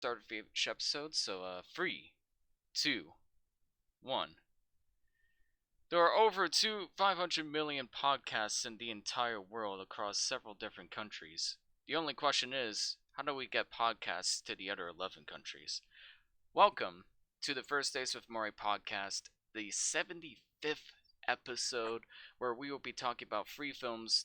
start of each episode. So, 3, 2, 1. There are over 500 million podcasts in the entire world across several different countries. The only question is, how do we get podcasts to the other 11 countries? Welcome to the First Days with Moire podcast, the 75th episode, where we will be talking about free films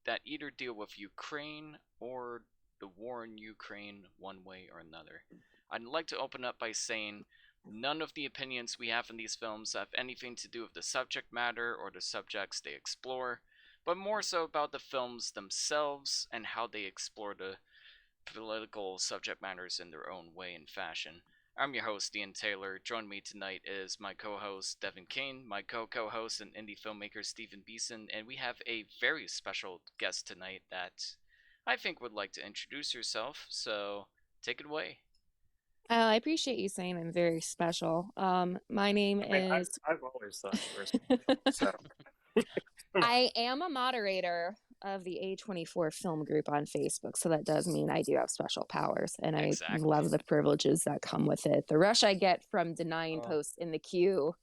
that either deal with Ukraine or the war in Ukraine one way or another. I'd like to open up by saying none of the opinions we have in these films have anything to do with the subject matter or the subjects they explore, but more so about the films themselves and how they explore the political subject matters in their own way and fashion. I'm your host, Ian Taylor. Joining me tonight is my co-host, Devin Kane, my co-host and indie filmmaker, Stephen Beeson, and we have a very special guest tonight that I think would like to introduce herself, so take it away. I appreciate you saying I'm very special. My name is... I've always thought you were special, so. I am a moderator of the A24 film group on Facebook, so that does mean I do have special powers, and I love the privileges that come with it. The rush I get from denying posts in the queue.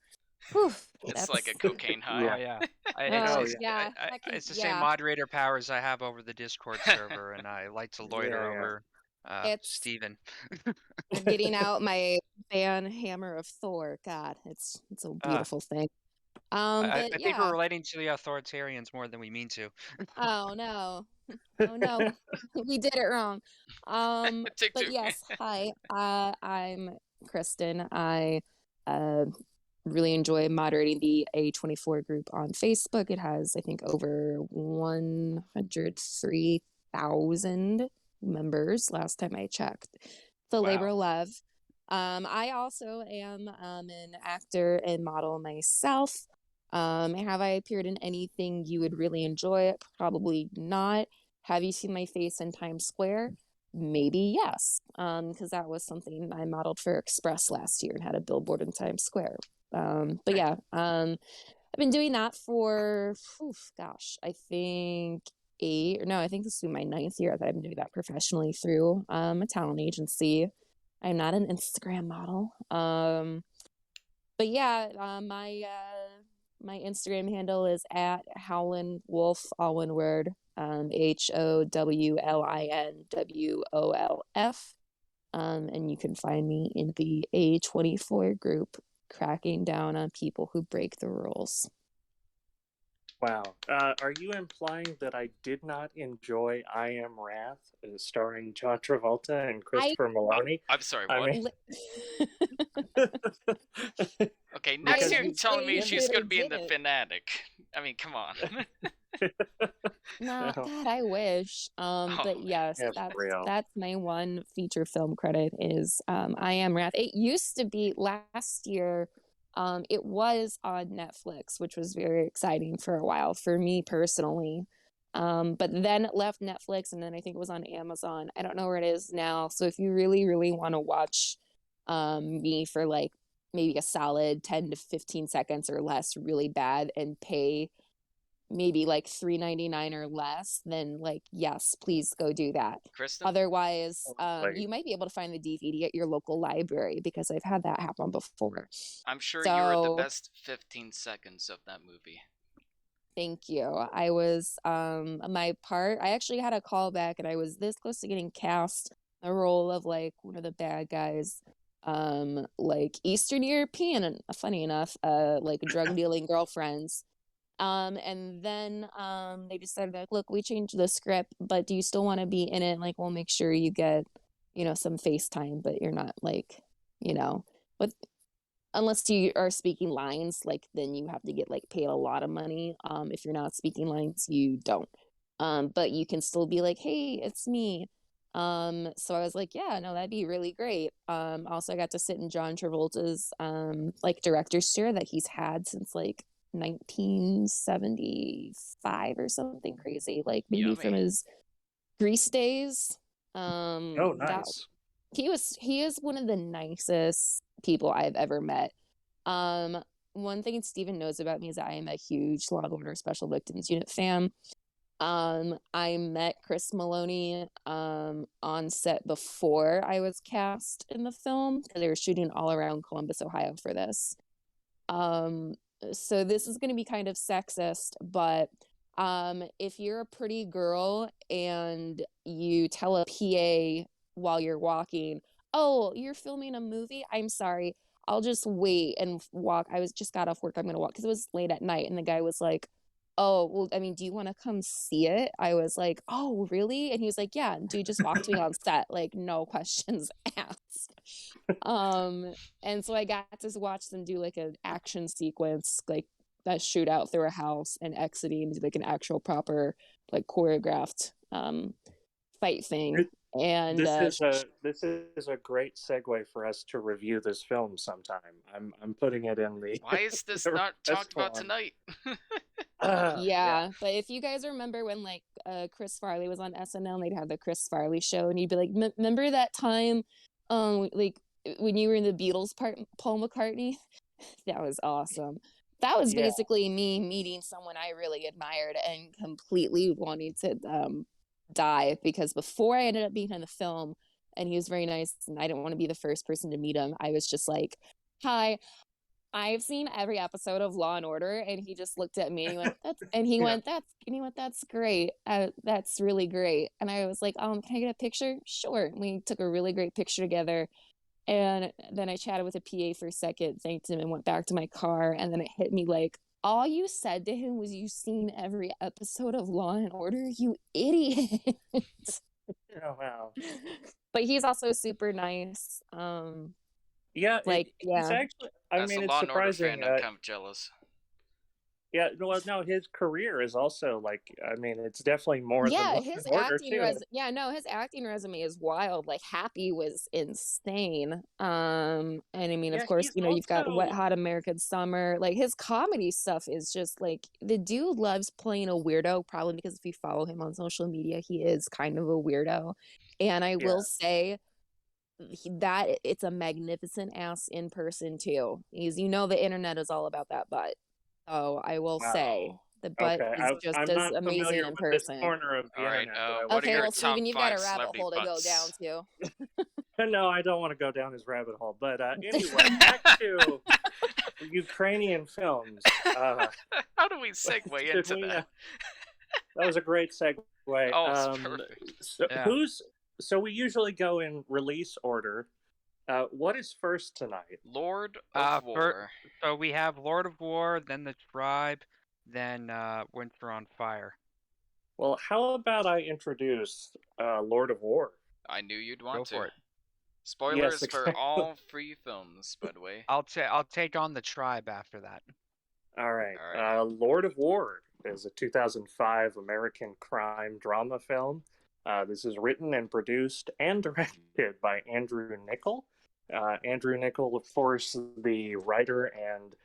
Whew, it's like a cocaine high. It's the same moderator powers I have over the Discord server, and I like to loiter over Steven. I'm getting out my fan hammer of Thor. God, it's a beautiful thing. I think we're relating to the authoritarians more than we mean to. Oh no. We did it wrong. But yes, hi. I'm Kristen. I really enjoy moderating the A24 group on Facebook. It has, I think, over 103,000 members last time I checked. The labor of love. I also am an actor and model myself. Have I appeared in anything you would really enjoy? Probably not. Have you seen my face in Times Square? Maybe yes, because that was something I modeled for Express last year and had a billboard in Times Square. I've been doing that for, I think I think this will be my 9th year that I've been doing that professionally through a talent agency. I'm not an Instagram model. My Instagram handle is at Howlin Wolf, all one word, HOWLINWOLF. And you can find me in the A24 group, cracking down on people who break the rules. Wow. Are you implying that I did not enjoy I Am Wrath, starring John Travolta and Christopher Maloney? I'm sorry, what? Okay, next you're telling me she's going to be in The Fanatic. I mean, come on. God, I wish. But yes, that's my one feature film credit is I Am Wrath. It used to be last year. It was on Netflix, which was very exciting for a while for me personally. But then it left Netflix, and then I think it was on Amazon. I don't know where it is now. So if you really, really want to watch me for like maybe a solid 10 to 15 seconds or less really bad and pay maybe like $3.99 or less, then like yes, please go do that. Kristen? Otherwise, you might be able to find the DVD at your local library, because I've had that happen before. I'm sure you were the best 15 seconds of that movie. Thank you. I was I actually had a callback, and I was this close to getting cast a role of like one of the bad guys, like Eastern European, and funny enough, like drug dealing girlfriends. And then they decided, like, look, we changed the script, but do you still want to be in it? Like, we'll make sure you get, some FaceTime, but you're not like, but unless you are speaking lines, like then you have to get like paid a lot of money. If you're not speaking lines, you don't. But you can still be like, hey, it's me. So I was like, yeah, no, that'd be really great. Also I got to sit in John Travolta's like director's chair that he's had since like 1975 or something crazy, like maybe from his Grease days. Nice. He is one of the nicest people I've ever met. One thing Steven knows about me is that I am a huge Law & Order Special Victims Unit fan. I met Chris Maloney on set before I was cast in the film because they were shooting all around Columbus, Ohio for this. Um, so this is going to be kind of sexist, but if you're a pretty girl and you tell a PA while you're walking, "Oh, you're filming a movie? I'm sorry. I'll just wait and walk. I was just got off work. I'm gonna walk," because it was late at night, and the guy was like, "Oh, well, I mean, do you want to come see it?" I was like, "Oh, really?" And he was like, "Yeah, dude, just walk to me on set, like no questions asked." And so I got to watch them do like an action sequence, like that shootout through a house and exiting into like an actual proper like choreographed fight thing. And this is a great segue for us to review this film sometime. I'm putting it in the Why is this the not talked about restaurant. tonight? yeah, but if you guys remember when like Chris Farley was on SNL and they'd have the Chris Farley show and you'd be like, remember that time like when you were in the Beatles part, Paul McCartney? That was awesome. That was Yeah. basically me meeting someone I really admired and completely wanting to die, because before I ended up being in the film and he was very nice and I didn't want to be the first person to meet him, I was just like, "Hi, I've seen every episode of Law and Order," and he just looked at me and he went, "That's," and he Yeah. went, "That's great. That's really great." And I was like, "Can I get a picture?" Sure. We took a really great picture together. And then I chatted with a PA for a second, thanked him, and went back to my car. And then it hit me like, all you said to him was, "You've seen every episode of Law and Order, you idiot." Oh, wow. But he's also super nice. Yeah, Like, he's yeah. actually. I As mean, a it's Law and Order surprising. fan, I'm kind of jealous. Yeah, well, no, his career is also like. I mean, it's definitely more than Yeah, Law his and Order acting too. his acting resume is wild. Like Happy was insane. And I mean, of Yeah, course, he's you've got Wet also. Hot American Summer. Like his comedy stuff is just like the dude loves playing a weirdo, probably because if you follow him on social media, he is kind of a weirdo. And I Yeah. will say that it's a magnificent ass in person too. The internet is all about that butt. So I will say Wow. the butt Okay, is just I'm as not amazing familiar in with this person. corner of the All right. internet, but I What will are Okay, your well, check. top Steven, you've got five a rabbit celebrity hole to go down butts? to. No, I don't want to go down his rabbit hole. But anyway, back to Ukrainian films. How do we segue into we, that? that was a great segue. Oh, it's perfect. Yeah. So we usually go in release order. What is first tonight? Lord of War. So we have Lord of War, then The Tribe, then Winter on Fire. Well, how about I introduce Lord of War? I knew you'd Go want for to. it. Spoilers Yes, for exactly. all free films, by the way. I'll take on The Tribe after that. All right. All right. Lord of War is a 2005 American crime drama film. This is written and produced and directed by Andrew Niccol. Andrew Niccol, of course, the writer and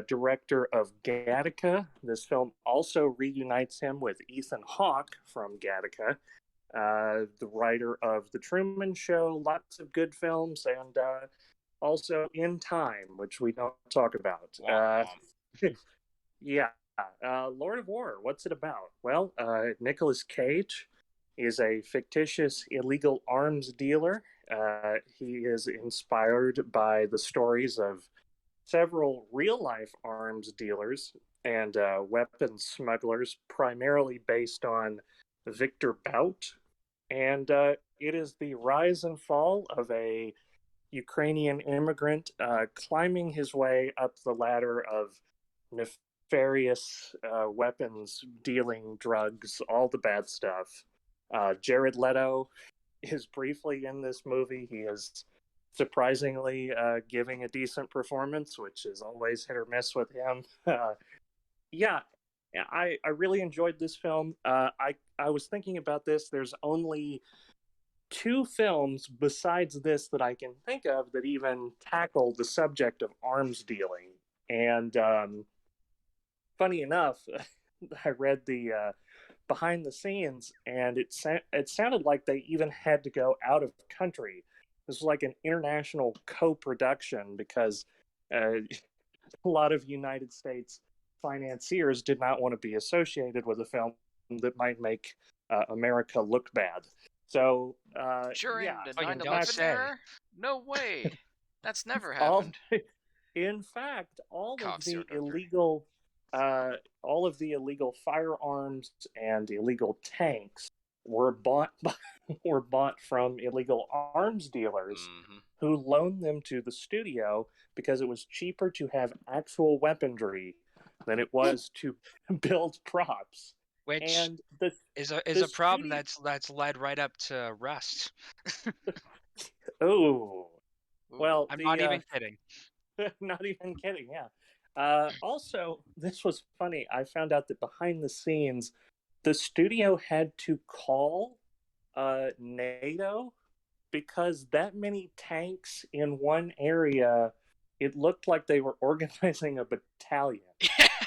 director of Gattaca. This film also reunites him with Ethan Hawke from Gattaca, the writer of The Truman Show, lots of good films, and also In Time, which we don't talk about. Womp womp. Yeah. Lord of War, what's it about? Well, Nicolas Cage is a fictitious illegal arms dealer. He is inspired by the stories of several real life arms dealers and weapons smugglers, primarily based on Victor Bout. And it is the rise and fall of a Ukrainian immigrant climbing his way up the ladder of nefarious weapons dealing, drugs, all the bad stuff. Jared Leto is briefly in this movie. He is surprisingly giving a decent performance, which is always hit or miss with him. Yeah, I really enjoyed this film. I was thinking about this. There's only two films besides this that I can think of that even tackle the subject of arms dealing. And funny enough, I read the behind the scenes, and it sounded like they even had to go out of country. This was like an international co-production because a lot of United States financiers did not want to be associated with a film that might make America look bad. So During yeah, the Oh, you in don't 9/11 fact, say. era? No way. That's never all happened. in fact Cocksucker. uh, all of the illegal firearms and illegal tanks were bought were bought from illegal arms dealers Mm-hmm. who loaned them to the studio because it was cheaper to have actual weaponry than it was to build props. Which And is the a problem studio, that's led right up to Rust. oh Ooh. well, I'm not the even kidding. not even kidding, yeah. Also, this was funny. I found out that behind the scenes, the studio had to call NATO because that many tanks in one area, it looked like they were organizing a battalion.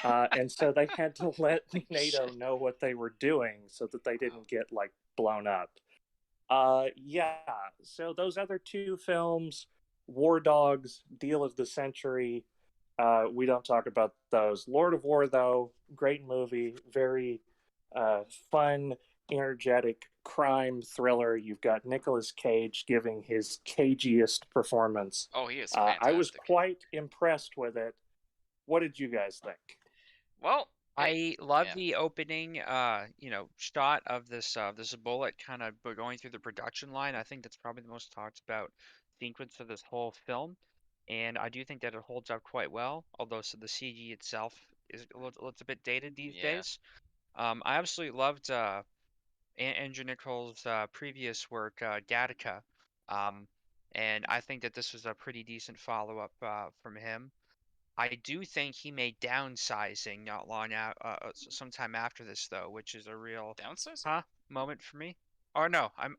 And so they had to let NATO Shit. know what they were doing so that they didn't get like blown up. Yeah. So those other two films, War Dogs, Deal of the Century, we don't talk about those. Lord of War, though, great movie, very fun, energetic crime thriller. You've got Nicolas Cage giving his cagiest performance. Oh, he is I was fantastic. quite impressed with it. What did you guys think? Well, hey, I love yeah. the opening, shot of this bullet kind of going through the production line. I think that's probably the most talked about sequence of this whole film, and I do think that it holds up quite well. Although the CG itself is a bit dated these Yeah. days. I absolutely loved Andrew Nichol's previous work, Gattaca, um, and I think that this was a pretty decent follow-up from him. I do think he made Downsizing not long out, sometime after this though, which is a real Downsizing? huh moment for me. Or no, I'm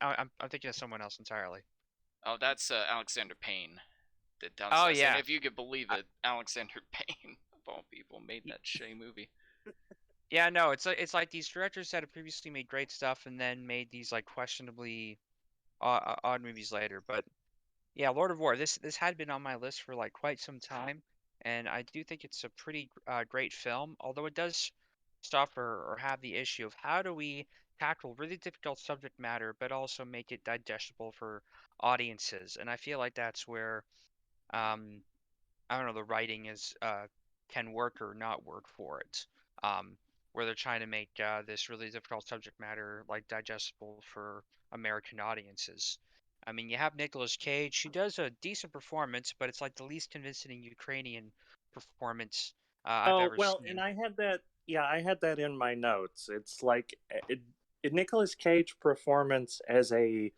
thinking of someone else entirely. Oh, that's Alexander Payne. The Oh Downsizing. yeah, If you could believe I, it, Alexander Payne, of all people, made y- that shitty movie. yeah. No, it's like these directors that have previously made great stuff and then made these like questionably odd movies later. But yeah, Lord of War. This had been on my list for like quite some time, and I do think it's a pretty great film. Although it does suffer or have the issue of how do we tackle really difficult subject matter, but also make it digestible for audiences. And I feel like that's where um, I don't know, the writing is can work or not work for it. Um, where they're trying to make this really difficult subject matter like digestible for American audiences. I mean, you have Nicolas Cage, who does a decent performance, but it's like the least convincing Ukrainian performance I've Oh, ever well, and seen. I had that. Yeah, I had that in my notes. It's like Nicolas Cage performance as a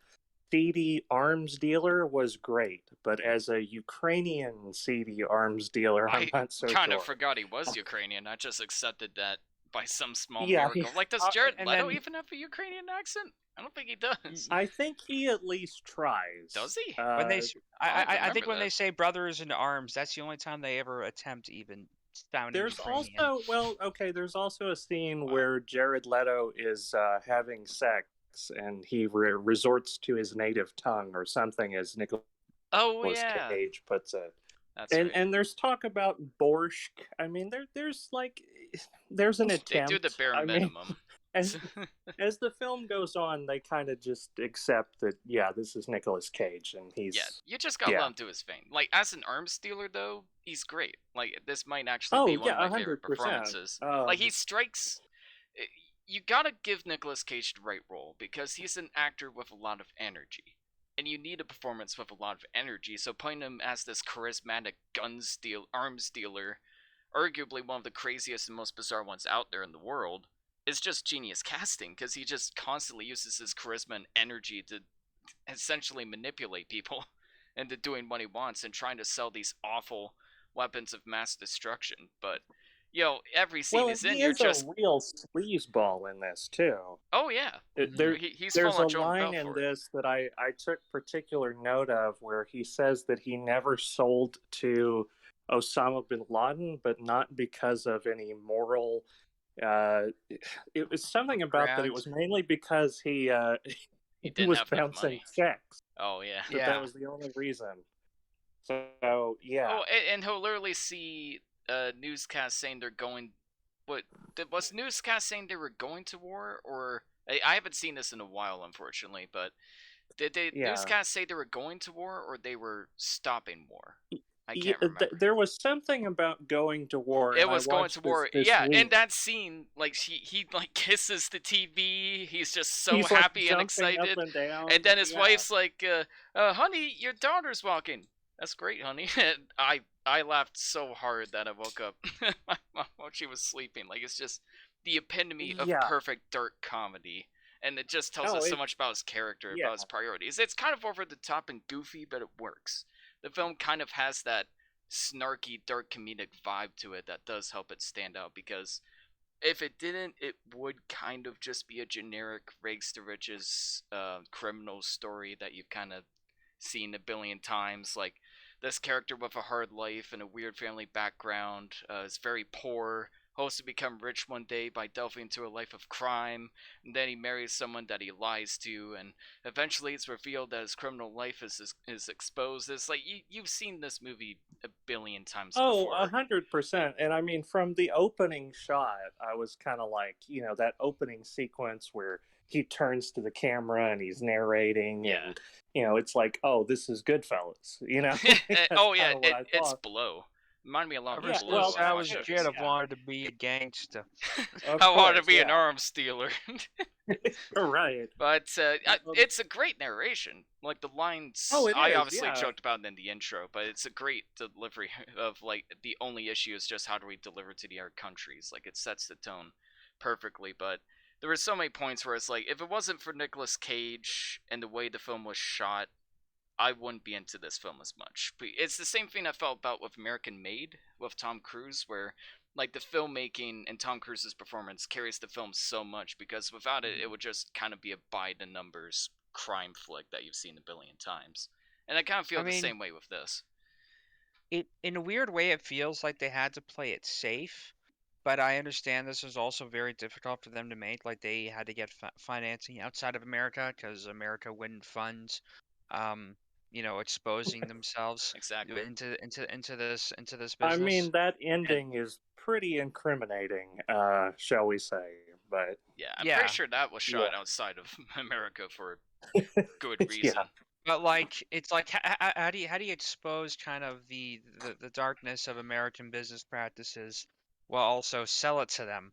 seedy arms dealer was great, but as a Ukrainian seedy arms dealer, I'm I not so kind of sure. forgot he was Ukrainian. I just accepted that by some small Yeah, miracle. Like, does And, Jared and Leto then even have a Ukrainian accent? I don't think he does. I think he at least tries. Does he? when I don't I think remember when that. they say brothers in arms, that's the only time they ever attempt even sounding There's Ukrainian. also, well, okay, there's also a scene Wow. where Jared Leto is having sex and he resorts to his native tongue or something, as Nicolas Oh yeah, Cage puts it. that's right. And there's talk about borscht. I mean, there's like there's an They do the attempt. bare I mean, minimum. as as the film goes on, they kind of just accept that yeah, this is Nicolas Cage and Yeah, he's you just gotta yeah. let him do his thing. Like, as an arms dealer, though, he's great. Like, this might actually be Oh one of yeah, my favorite 100%. performances. Like, he strikes. You gotta give Nicolas Cage the right role because he's an actor with a lot of energy. And you need a performance with a lot of energy, so putting him as this charismatic arms dealer, arguably one of the craziest and most bizarre ones out there in the world, is just genius casting because he just constantly uses his charisma and energy to essentially manipulate people into doing what he wants and trying to sell these awful weapons of mass destruction. But every scene Well, and he's in, he you're is a just, real sleazeball in this too. oh yeah, There, he's there's falling a on Joan line in Belfort. this that I took particular note of where he says that he never sold to Osama bin Laden, but not because of any moral. Uh, it was something about that. It Grounds. was mainly because He he didn't was have enough bouncing money. checks. Oh yeah. That Yeah. was the only reason. So yeah. Oh, and he'll literally see newscasts saying they're going was newscast saying they were going to war, or I haven't seen this in a while, unfortunately. But did they Yeah. newscast say they were going to war, or they were stopping war? I can't Yeah, remember. there was something about going to war, It and I was going to watched war. this Yeah, in week. that scene, like he like kisses the TV. He's just so He's like happy and jumping up excited. and down. And then his Yeah. wife's like, "Honey, your daughter's walking." That's great, honey. And I laughed so hard that I woke up my mom while she was sleeping. Like, it's just the epitome of Yeah. perfect dark comedy, and it just tells Oh, us so much about his character, yeah. about his priorities. It's kind of over the top and goofy, but it works. The film kind of has that snarky, dark comedic vibe to it that does help it stand out, because if it didn't, it would kind of just be a generic rags to riches criminal story that you've kind of seen a billion times. Like, this character with a hard life and a weird family background is very poor, hopes to become rich one day by delving into a life of crime, and then he marries someone that he lies to, and eventually it's revealed that his criminal life is exposed. It's like you've seen this movie a billion times before. 100%. And I mean, from the opening shot, I was kind of like, that opening sequence where he turns to the camera and he's narrating, Yeah. and it's like, oh, this is Goodfellas, Oh yeah, kinda what I it's thought. Blow. Remind me a lot of Ever Yeah, Blow. since I was a kid, I've yeah. wanted to be a gangster. Of I wanted to course, be an yeah. arms dealer. Right. But it's a great narration. Like, the lines, Oh, it I is, obviously yeah. joked about it in the intro, but it's a great delivery of, like, the only issue is just how do we deliver to the other countries. Like, it sets the tone perfectly. But there were so many points where it's like, if it wasn't for Nicolas Cage and the way the film was shot, I wouldn't be into this film as much. But it's the same thing I felt about with American Made with Tom Cruise, where, like, the filmmaking and Tom Cruise's performance carries the film so much, because without it, it would just kind of be a by the numbers crime flick that you've seen a billion times. And I kind of feel I the mean, same way with this. It in a weird way, it feels like they had to play it safe, but I understand this is also very difficult for them to make. Like, they had to get financing outside of America because America wouldn't fund, exposing themselves Exactly. into this I business. mean, that ending is pretty incriminating, shall we say? But Yeah, I'm Yeah. pretty sure that was shot Yeah. outside of America for good Yeah. reason. But like, it's like, how do you expose kind of the darkness of American business practices while also sell it to them?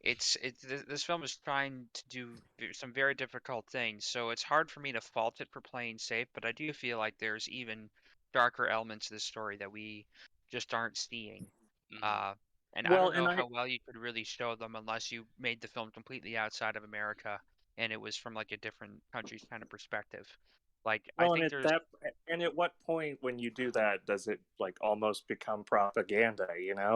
This film is trying to do some very difficult things, so it's hard for me to fault it for playing safe. But I do feel like there's even darker elements to this story that we just aren't seeing. Mhm. And I Well, don't know and how well you could really show them unless you made the film completely outside of America and it was from like a different country's kind of perspective. Like, I well, think there's at what point when you do that does it like almost become propaganda?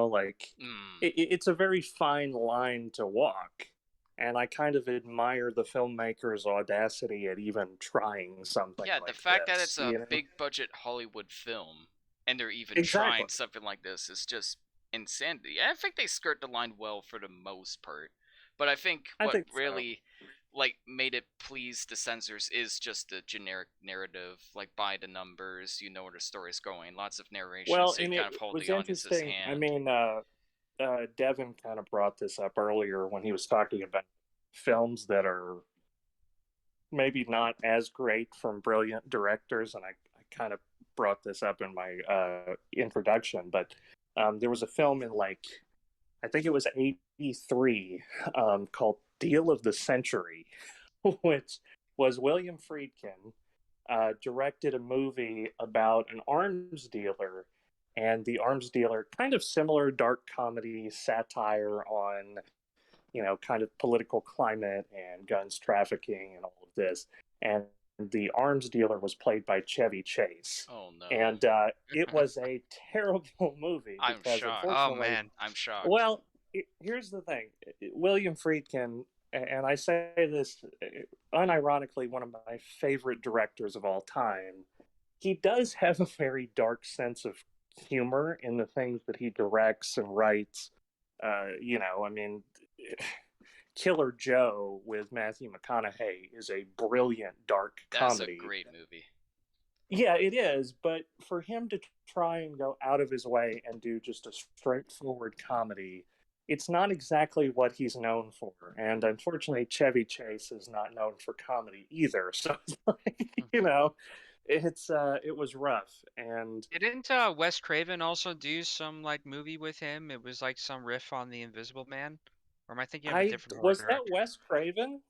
Like Mm. it's a very fine line to walk, and I kind of admire the filmmaker's audacity at even trying something. Yeah, like the fact that this, it's a big budget Hollywood film and they're even Exactly. trying something like this is just insanity. I think they skirt the line well for the most part. But I think I what think so. really like made it please the censors is just the generic narrative, like by the numbers, you know where the story's going, lots of narration, Well, so you and kind it of hold was the audience's interesting. hand. I mean, Devin kind of brought this up earlier when he was talking about films that are maybe not as great from brilliant directors, and I kind of brought this up in my introduction, but there was a film in I think it was 83 called Deal of the Century, which was William Friedkin directed a movie about an arms dealer, and the arms dealer, kind of similar dark comedy satire on, kind of political climate and guns trafficking and all of this. And the arms dealer was played by Chevy Chase. Oh no. And it was a terrible movie I'm because, shocked. unfortunately, oh man, I'm shocked. well, here's the thing. William Friedkin, and I say this unironically, one of my favorite directors of all time, he does have a very dark sense of humor in the things that he directs and writes. I mean, Killer Joe with Matthew McConaughey is a brilliant dark That's comedy. a great movie. Yeah, it is, but for him to try and go out of his way and do just a straightforward comedy it's not exactly what he's known for. And unfortunately, Chevy Chase is not known for comedy either. So, you know, it was rough. And Didn't Wes Craven also do some like movie with him? It was like some riff on The Invisible Man, or am I thinking of a different horror was that director? Wes Craven?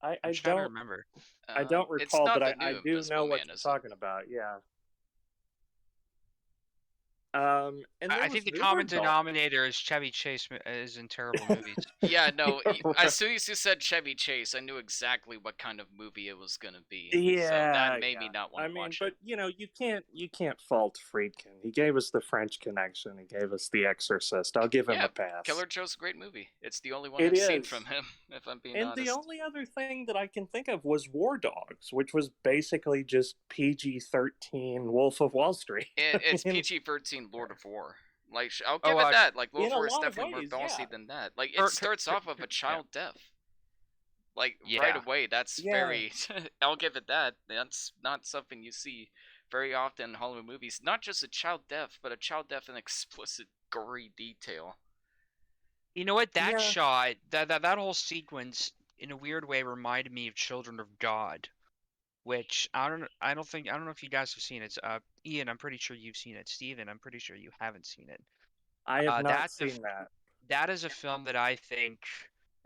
I, I'm I trying to don't remember. I don't It's recall, not but the I new do Invisible know what Man, you're is it? talking about. Yeah. And there I think was the River common Dogs. denominator is Chevy Chase is in terrible movies. Yeah, no. As soon as you said Chevy Chase, I knew exactly what kind of movie it was gonna be. So that Yeah, made me yeah. not want I to mean, watch but it. you can't fault Friedkin. He gave us the French Connection. He gave us The Exorcist. I'll give him Yeah, a pass. Killer Joe's a great movie. It's the only one It I've seen is. from him, if I'm being And the honest. only other thing that I can think of was War Dogs, which was basically just PG-13 Wolf of Wall Street. I It's mean, PG-13 Lord of War. Like I'll Oh, give it that. Like Lord in of a War is lot of definitely more ways, yeah. ballsy than that. Like it starts off with a yeah, child death. Like right yeah. away, that's Yeah. very. I'll give it that. That's not something you see very often in Hollywood movies. Not just a child death, but a child death in explicit, gory detail. You know what? That Yeah. shot, that whole sequence, in a weird way, reminded me of Children of God, which I don't know if you guys have seen it. Ian, I'm pretty sure you've seen it. Steven, I'm pretty sure you haven't seen it. I have not That's a seen that. that is a film that I think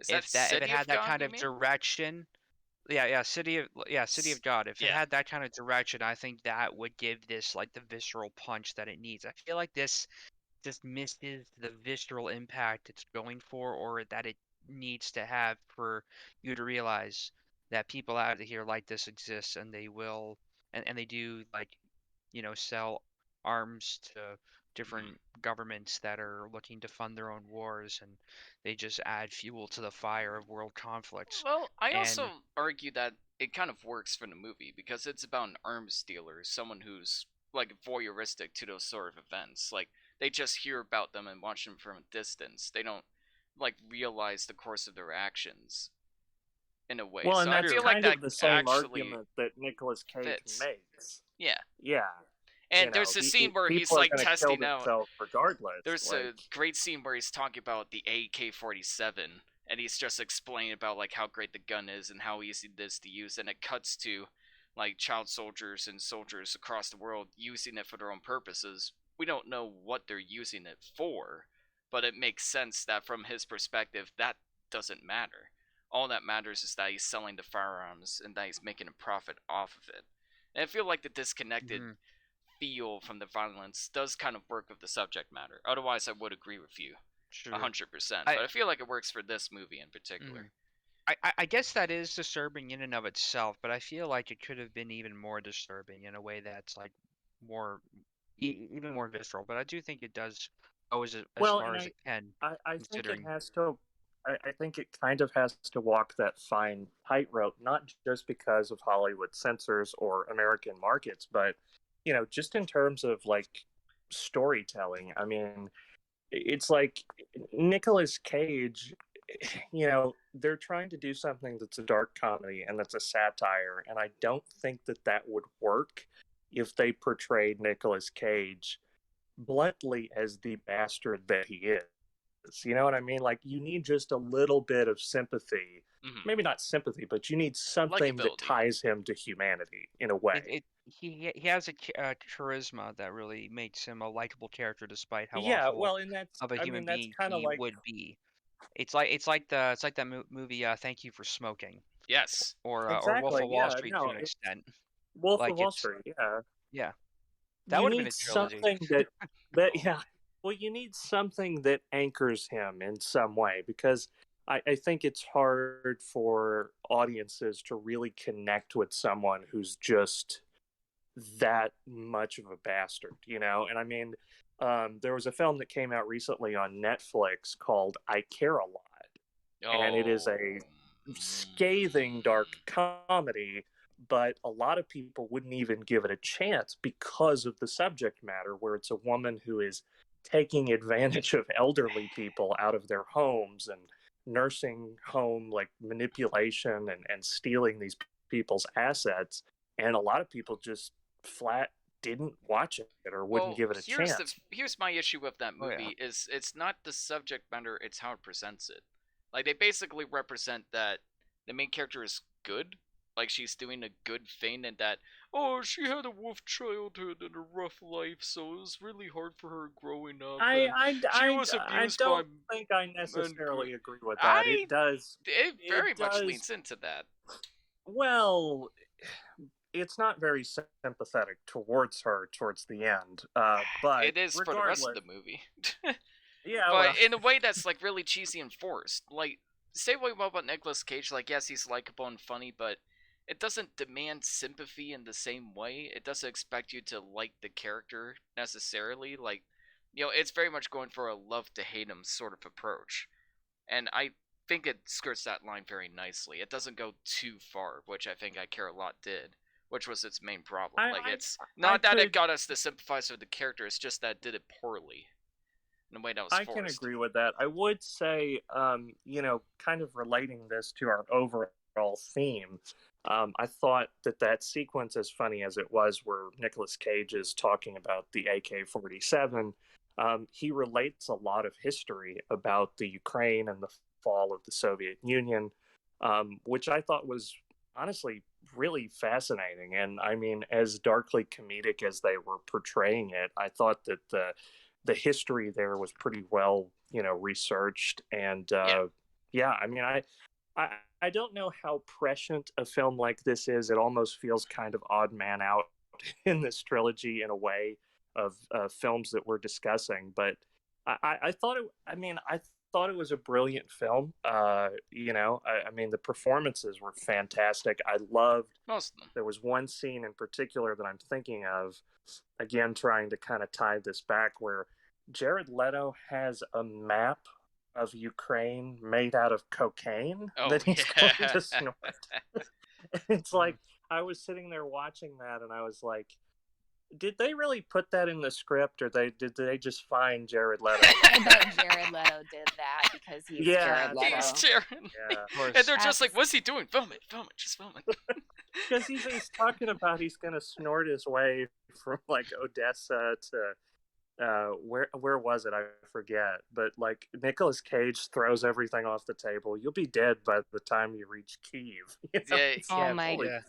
Is that if it City had of that God? kind You of mean? direction, City of God. If it Yeah. had that kind of direction, I think that would give this like the visceral punch that it needs. I feel like this just misses the visceral impact it's going for, or that it needs to have for you to realize that people out here like this exists, and they will, and they do, like, sell arms to Mhm. different governments that are looking to fund their own wars, and they just add fuel to the fire of world conflicts. Well, I And also argue that it kind of works for the movie because it's about an arms dealer, someone who's like voyeuristic to those sort of events. Like they just hear about them and watch them from a distance. They don't like realize the course of their actions in a way. Well, So and I that's feel true. like kind that of the same actually argument that Nicolas Cage fits. makes. Yeah. Yeah. And there's a scene where he's People are like going to kill testing out. themselves regardless. There's Like, a great scene where he's talking about the AK-47, and he's just explaining about like how great the gun is and how easy it is to use, and it cuts to like child soldiers and soldiers across the world using it for their own purposes. We don't know what they're using it for, but it makes sense that from his perspective that doesn't matter. All that matters is that he's selling the firearms and that he's making a profit off of it. And I feel like the disconnected Hmm. feel from the violence does kind of work with the subject matter. Otherwise, I would agree with you Sure. 100%. I But I feel like it works for this movie in mhm. particular. I guess that is disturbing in and of itself, but I feel like it could have been even more disturbing in a way that's like more, even more visceral. But I do think it does go as well, far and as it can, I think it considering. has to. I think it kind of has to walk that fine tightrope, not just because of Hollywood censors or American markets, but just in terms of like storytelling. I mean, it's like Nicolas Cage. They're trying to do something that's a dark comedy and that's a satire, and I don't think that would work if they portrayed Nicolas Cage bluntly as the bastard that he is. You know what I mean? Like, you need just a little bit of sympathy. Mm-hmm. Maybe not sympathy, but you need something that Likability. ties him to humanity in a way. He has a charisma that really makes him a likable character, despite how Yeah, awful well, and that's, of a I human mean, that's being kind of he like, would be. It's like that movie, Thank You for Smoking, Yes. or Wolf exactly, of Wall yeah, Street to no, an it's extent. Wolf of Like Wall it's Street, yeah. Yeah, that You would have been need a trilogy. something yeah, well, you need something that anchors him in some way because I think it's hard for audiences to really connect with someone who's just that much of a bastard. And I mean, there was a film that came out recently on Netflix called I Care a Lot, and it is Oh. a scathing dark comedy, but a lot of people wouldn't even give it a chance because of the subject matter, where it's a woman who is taking advantage of elderly people out of their homes and nursing home like manipulation and stealing these people's assets. And a lot of people just flat didn't watch it or wouldn't give it a chance. Here's my issue with that Oh, yeah. movie is it's not the subject matter, it's how it presents it. Like they basically represent that the main character is good, like she's doing a good thing, and that she had a rough childhood and a rough life, so it was really hard for her growing up. She was abused don't by think I necessarily agree with I- that. It does. it very It much does- leans into that. Well, it's not very sympathetic towards her towards the end. But It is for the rest of the regardless- movie. Yeah, But well, in a way that's like really cheesy and forced. Like, say what you want about Nicolas Cage, like yes, he's likable and funny, but it doesn't demand sympathy in the same way. It doesn't expect you to like the character necessarily. Like, it's very much going for a love to hate him sort of approach. And I think it skirts that line very nicely. It doesn't go too far, which I think I Care a Lot did, which was its main problem. It's not that it got us to sympathize with the character, it's just that it did it poorly. In a way that was forced. I can agree with that. I would say, kind of relating this to our overall theme, I thought that sequence, as funny as it was, where Nicolas Cage is talking about the AK-47, he relates a lot of history about the Ukraine and the fall of the Soviet Union, which I thought was honestly really fascinating. And I mean, as darkly comedic as they were portraying it, I thought that the history there was pretty well, researched. And I mean, I don't know how prescient a film like this is. It almost feels kind of odd man out in this trilogy in a way of films that we're discussing. But I thought I thought it was a brilliant film. I mean, the performances were fantastic. I loved most of them. There was one scene in particular that I'm thinking of, again, trying to kind of tie this back, where Jared Leto has a map of Ukraine made out of cocaine that he's going to snort. It's like, I was sitting there watching that and I was like, did they really put that in the script, or did they just find Jared Leto? I bet Jared Leto did that because he's Jared Leto. He's Jared. Yeah. And they're just like, what's he doing? Film it, just film it. Because he's talking about he's going to snort his way from like Odessa to where was it? I forget. But like Nicolas Cage throws everything off the table. You'll be dead by the time you reach Kyiv. Oh my God.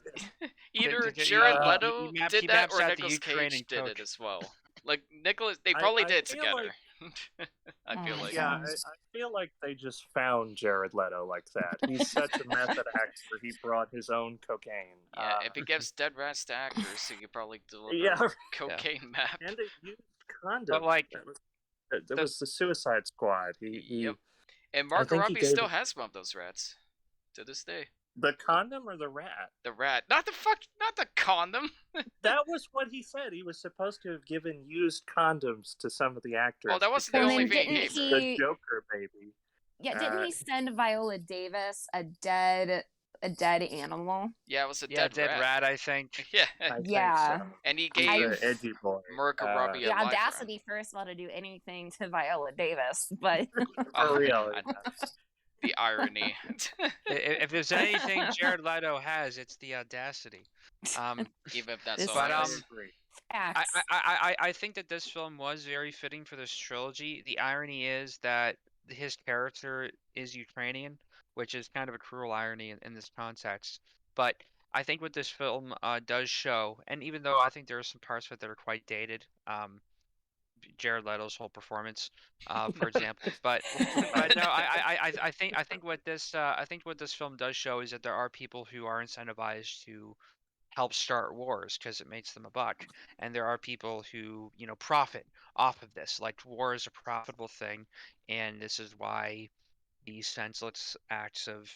Either Jared Leto he did that, maps or out the Nicolas Ukraine Cage and did Coke. it as well. Like Nicholas, they probably did it feel together. like- I feel Oh, like. Yeah, I feel like they just found Jared Leto like that. He's such a method actor. He brought his own cocaine. Yeah, if it gives dead rats to actors, he could probably deliver Yeah. a cocaine map. And it used condoms. But, like, that was the Suicide Squad. He Yep. And I Margot think he Robbie gave still it- has one of those rats to this day. the condom or the rat? The rat, not the condom. That was what he said. He was supposed to have given used condoms to some of the actors. Well, that wasn't the And only then thing he didn't gave her. he- The Joker baby. Yeah, didn't he send Viola Davis a dead animal? Yeah, it was a Yeah, dead rat, I think. Yeah, I think Yeah. so. and he He's gave an edgy boy. Margot Robbie a The life round. audacity, first of all, to do anything to Viola Davis, but Oh, For real. I know. The irony. If there's anything Jared Leto has, it's the audacity. Even if that's This all. But, it is. facts. I think that this film was very fitting for this trilogy. The irony is that his character is Ukrainian, which is kind of a cruel irony in this context. But I think what this film does show, and even though I think there are some parts of it that are quite dated, Jared Leto's whole performance, for example, but no, I think what this film does show is that there are people who are incentivized to help start wars because it makes them a buck, and there are people who profit off of this. Like, war is a profitable thing, and this is why these senseless acts of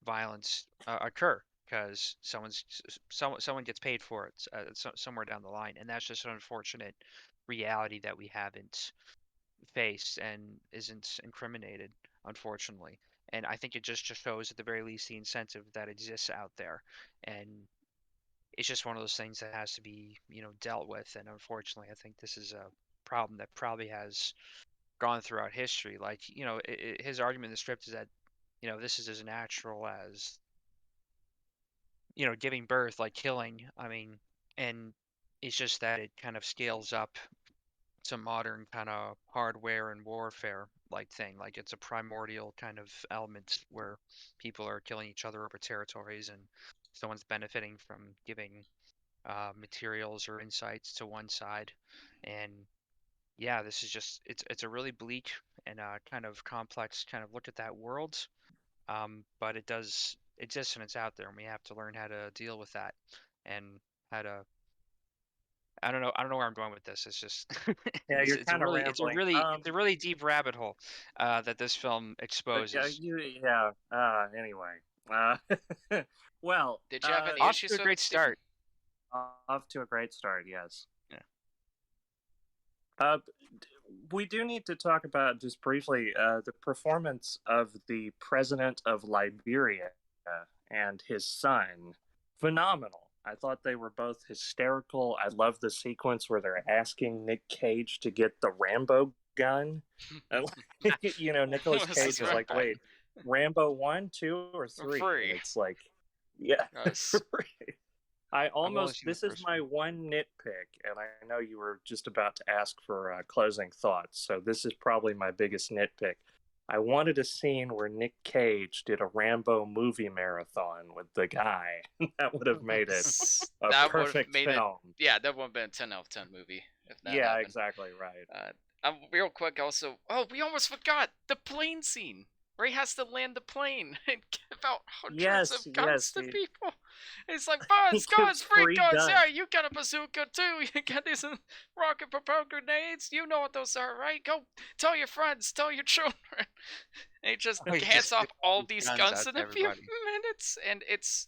violence occur, because someone gets paid for it somewhere down the line, and that's just an unfortunate reality that we haven't faced and isn't incriminated, unfortunately. And I think it just shows at the very least the incentive that exists out there, and it's just one of those things that has to be dealt with. And unfortunately, I think this is a problem that probably has gone throughout history. Like, his argument in the script is that this is as natural as giving birth, like killing. I mean, and It's just that it kind of scales up to modern kind of hardware and warfare like thing. Like it's a primordial kind of element where people are killing each other over territories and someone's benefiting from giving materials or insights to one side. And yeah, this is just it's a really bleak and kind of complex kind of look at that world. But it exists and it's out there, and we have to learn how to deal with that and how to. I don't know where I'm going with this. It's just Yeah, you're kind of rambling. it's a really deep rabbit hole that this film But exposes. anyway, uh, well, Did you have any Off issues to a with great it, Stephen? start. off to a great start. Yes. Yeah. We do need to talk about just briefly the performance of the president of Liberia and his son. Phenomenal. I thought they were both hysterical. I love the sequence where they're asking Nick Cage to get the Rambo gun. And, Nicolas This Cage is is like, right. wait, Rambo 1, 2, or 3? Three. And it's like, yeah, Yes. 3. seen This the is first my one nitpick, and I know you were just about to ask for closing thoughts, so this is probably my biggest nitpick. I wanted a scene where Nick Cage did a Rambo movie marathon with the guy. That would have made it a That would've perfect made it- film. Yeah, that would have been a 10 out of 10 movie if that Yeah, happened. exactly right. Real quick, also, we almost forgot the plane scene where he has to land the plane and give out hundreds of guns to he- people. It's like, He guns, gives free free guns. guns. Yeah, you got a bazooka too. You got these rocket propelled grenades. You know what those are, right? Go tell your friends, tell your children. And he just He hands just off gives all these these guns guns out in to a few everybody. minutes, and it's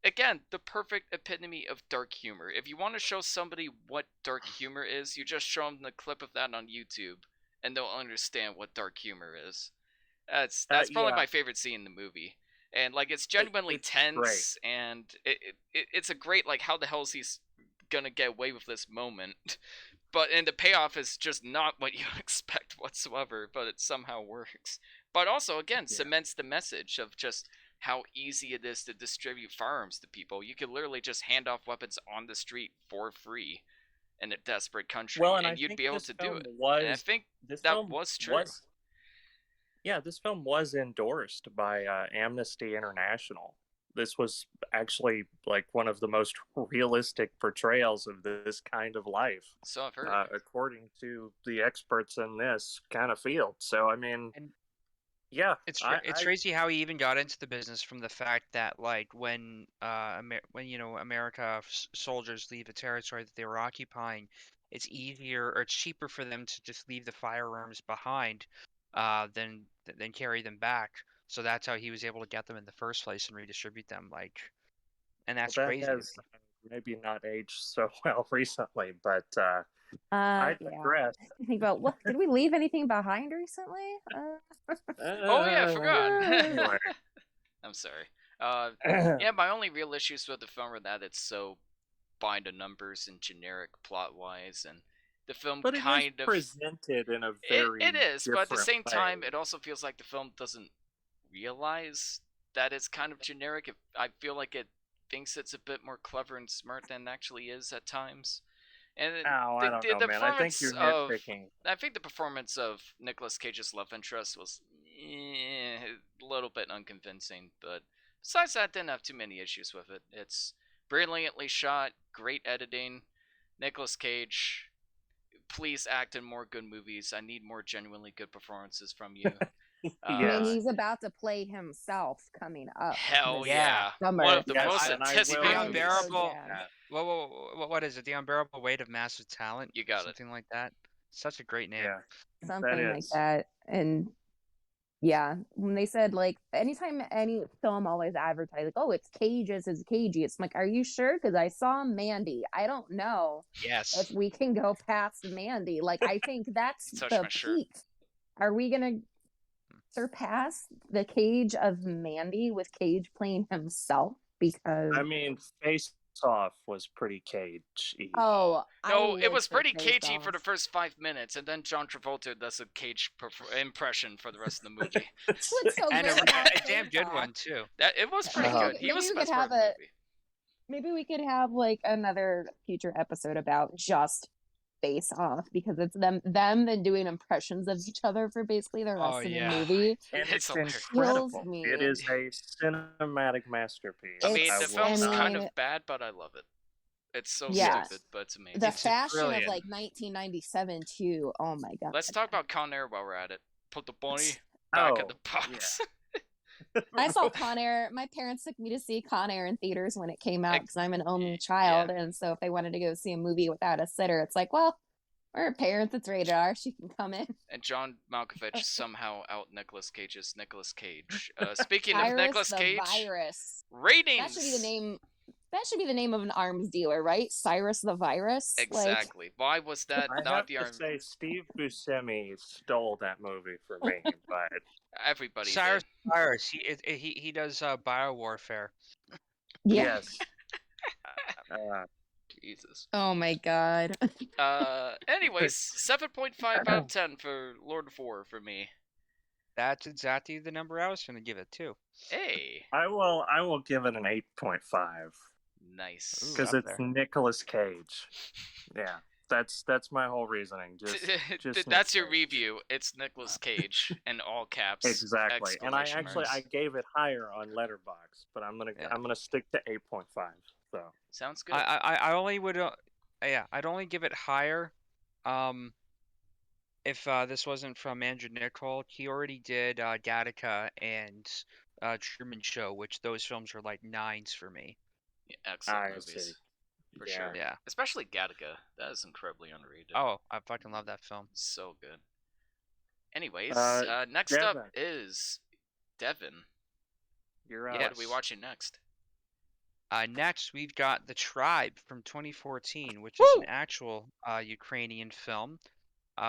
again the perfect epitome of dark humor. If you want to show somebody what dark humor is, you just show them the clip of that on YouTube, and they'll understand what dark humor is. That's probably yeah. my favorite scene in the movie, and like it's genuinely it's tense, and it's a great like how the hell is he gonna get away with this moment? And the payoff is just not what you expect whatsoever, but it somehow works. But also, again, Yeah. cements the message of just how easy it is to distribute firearms to people. You could literally just hand off weapons on the street for free in a desperate country, Well, and I you'd think be able this to do film it. was- And I think This that film was true. This film was endorsed by Amnesty International. This was actually like one of the most realistic portrayals of this kind of life, So I've heard. according to the experts in this kind of field. So, I mean, And yeah, It's crazy how he even got into the business from the fact that like when America soldiers leave a territory that they were occupying, it's easier or it's cheaper for them to just leave the firearms behind than carry them back. So that's how he was able to get them in the first place and redistribute them. And that's that crazy. has maybe not aged so well recently, but I Yeah. digress. Think about what did we leave anything behind recently? Oh yeah, I forgot. Anyway. I'm sorry. Yeah, my only real issues with the film are that it's so by the numbers and generic plot wise, and the film But it kind is of presented in a very it is, but at the different same time, way. it also feels like the film doesn't realize that it's kind of generic. I feel like it thinks it's a bit more clever and smart than it actually is at times. And Oh, I don't know, man. I think you're nitpicking. I think the performance of Nicolas Cage's love interest was a little bit unconvincing, but besides that, I didn't have too many issues with it. It's brilliantly shot, great editing. Nicolas Cage, please act in more good movies. I need more genuinely good performances from you. I mean, he's about to play himself coming up. Hell this yeah. summer. One of the Yes, most and I anticipated will- The I'm movies. unbearable. so jazzed. What is it? The unbearable weight of massive talent. You got it. Something like that. Such a great name. Yeah, Something like is. that. And yeah, when they said like anytime any film always advertised like, oh, it's Cage's is cagey. It's like, are you sure? Because I saw Mandy. I don't know Yes. if we can go past Mandy. Like, I think that's Touch the my shirt. peak. Are we gonna surpass the Cage of Mandy with Cage playing himself? Because I mean, Face Off was pretty cagey. oh, No, I it was lived for pretty Face cagey for the Off. first 5 minutes, and then John Travolta does a Cage impression for the rest of the movie. What's so And great about a damn Face good Off? one too. It was pretty Uh-huh. good. He was the Maybe we best could part of have the a- movie. Maybe we could have like another future episode about just Face Off because it's them then doing impressions of each other for basically the Oh rest of the yeah. movie. And It's it's hilarious. Kills incredible. me. It is a cinematic masterpiece. I mean, It's the will film's not. kind mean, of bad, but I love it. It's so yeah. stupid, but it's amazing. The It's fashion of brilliant. like 1997 too. Oh my god. Let's talk about Con Air while we're at it. Put the bunny back in the box. I saw Con Air. My parents took me to see Con Air in theaters when it came out because I'm an only Yeah. child, and so if they wanted to go see a movie without a sitter, it's like, well, we're parents. It's rated R. She can come in. And John Malkovich somehow out Nicolas Cage's Nicolas Cage. Speaking of Cyrus Nicolas the Cage, Virus. ratings. That should be the name. That should be the name of an arms dealer, right? Cyrus the Virus. Exactly. Why was that I not have the to arm? say, Steve Buscemi stole that movie for me, but Everybody Cyrus did. Virus. He does biowarfare. Yeah. yes. Uh, Jesus. Oh my god. Anyways, 7.5 out of 10 for Lord of War for me. That's exactly the number I was going to give it too. Hey, I will give it an 8.5 nice. because up it's there. Nicolas Cage. Yeah, that's my whole reasoning. Just That's your Nick Cage. review. It's Nicolas Cage in all caps. Exactly, and I exclamation actually marks. I gave it higher on Letterboxd, but I'm gonna stick to 8.5. So Sounds good. I only would yeah, I'd only give it higher if this wasn't from Andrew Niccol. He already did Gattaca and Truman Show, which those films are like 9s for me. Yeah, excellent I movies. see. For Yeah. sure. Yeah. Especially Gattaca. That is incredibly underrated. Oh, I fucking love that film. So good. Anyways, next Devin. up is Devin. You're Yeah. What are we watching next? Next, we've got The Tribe from 2014, which is an actual Ukrainian film,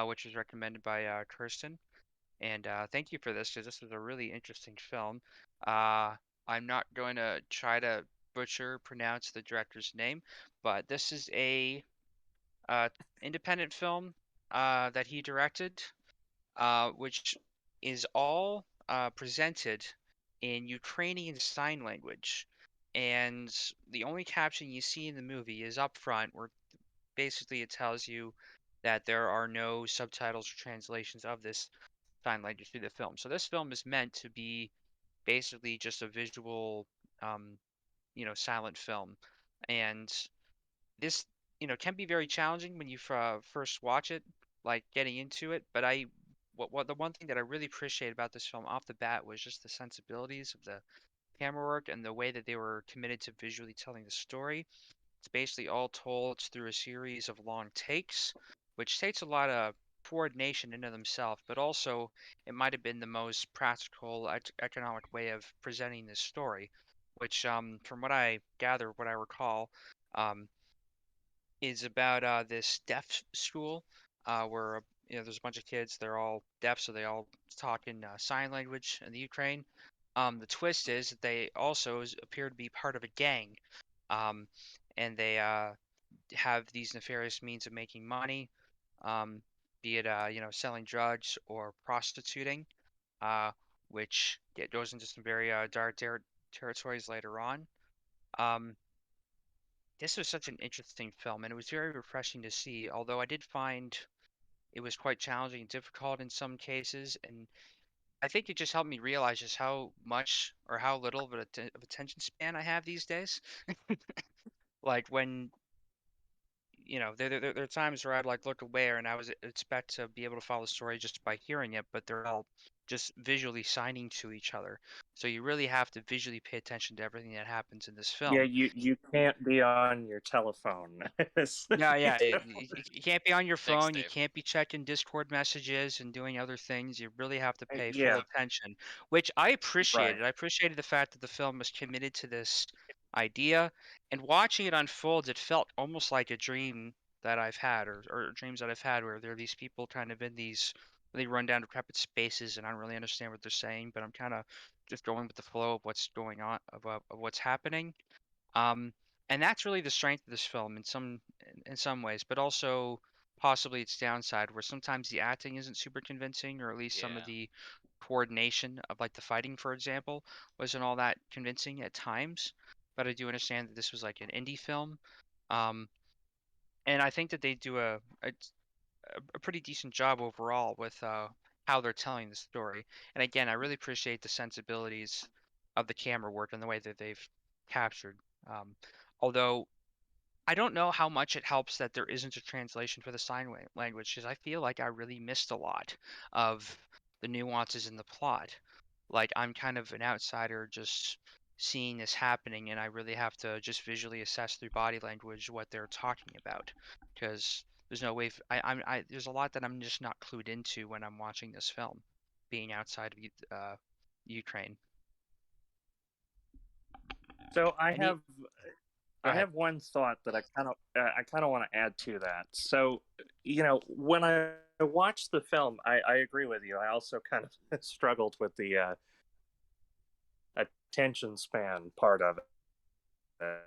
which was recommended by Kirsten. And thank you for this, because this was a really interesting film. I'm not going to try to pronounce the director's name, but this is a independent film that he directed, which is all presented in Ukrainian Sign Language. And the only caption you see in the movie is up front, where basically it tells you that there are no subtitles or translations of this sign language through the film. So this film is meant to be basically just a visual, um, silent film. And this, can be very challenging when you first watch it, like getting into it. But what the one thing that I really appreciate about this film off the bat was just the sensibilities of the camera work and the way that they were committed to visually telling the story. It's basically all told through a series of long takes, which takes a lot of coordination into themselves, but also it might have been the most practical, economic way of presenting this story, which, from what I gather, what I recall, um, is about this deaf school where there's a bunch of kids. They're all deaf, so they all talk in sign language in the Ukraine. The twist is that they also appear to be part of a gang, um, and they have these nefarious means of making money, um, be it selling drugs or prostituting, uh, which goes into some very dark territories later on. Um, this was such an interesting film, and it was very refreshing to see. Although I did find it was quite challenging and difficult in some cases, and I think it just helped me realize just how much or how little of of attention span I have these days. Like when there are times where I'd like look away and I was expect to be able to follow the story just by hearing it, but they're all just visually signing to each other. So you really have to visually pay attention to everything that happens in this film. Yeah, you can't be on your telephone. Yeah. You can't be on your Thanks, phone. You Dave. can't be checking Discord messages and doing other things. You really have to pay full Yeah, attention, which I right. appreciated. I appreciated the fact that the film was committed to this idea, and watching it unfold, it felt almost like a dream that I've had, or dreams that I've had, where there are these people kind of in these really run down, decrepit spaces, and I don't really understand what they're saying, but I'm kind of just going with the flow of what's going on, of what's happening. Um, and that's really the strength of this film in some ways, but also possibly its downside, where sometimes the acting isn't super convincing, or at least some of Yeah. the coordination of like the fighting, for example, wasn't all that convincing at times. but I do understand that this was like an indie film. Um, and I think that they do a pretty decent job overall with how they're telling the story. And again, I really appreciate the sensibilities of the camera work and the way that they've captured. Um, Although I don't know how much it helps that there isn't a translation for the sign language, because I feel like I really missed a lot of the nuances in the plot. Like I'm kind of an outsider just seeing this happening, and I really have to just visually assess through body language what they're talking about, because there's no way there's a lot that I'm just not clued into when I'm watching this film, being outside of Ukraine. So Any Go I ahead. have one thought that I kind of want to add to that. So, when I watched the film, I agree with you. I also kind of struggled with the attention span part of it.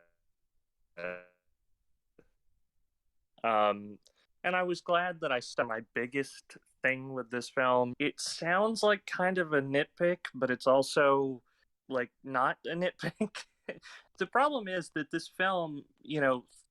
And I was glad that I stuck. My biggest thing with this film, it sounds like kind of a nitpick, but it's also like not a nitpick. The problem is that this film,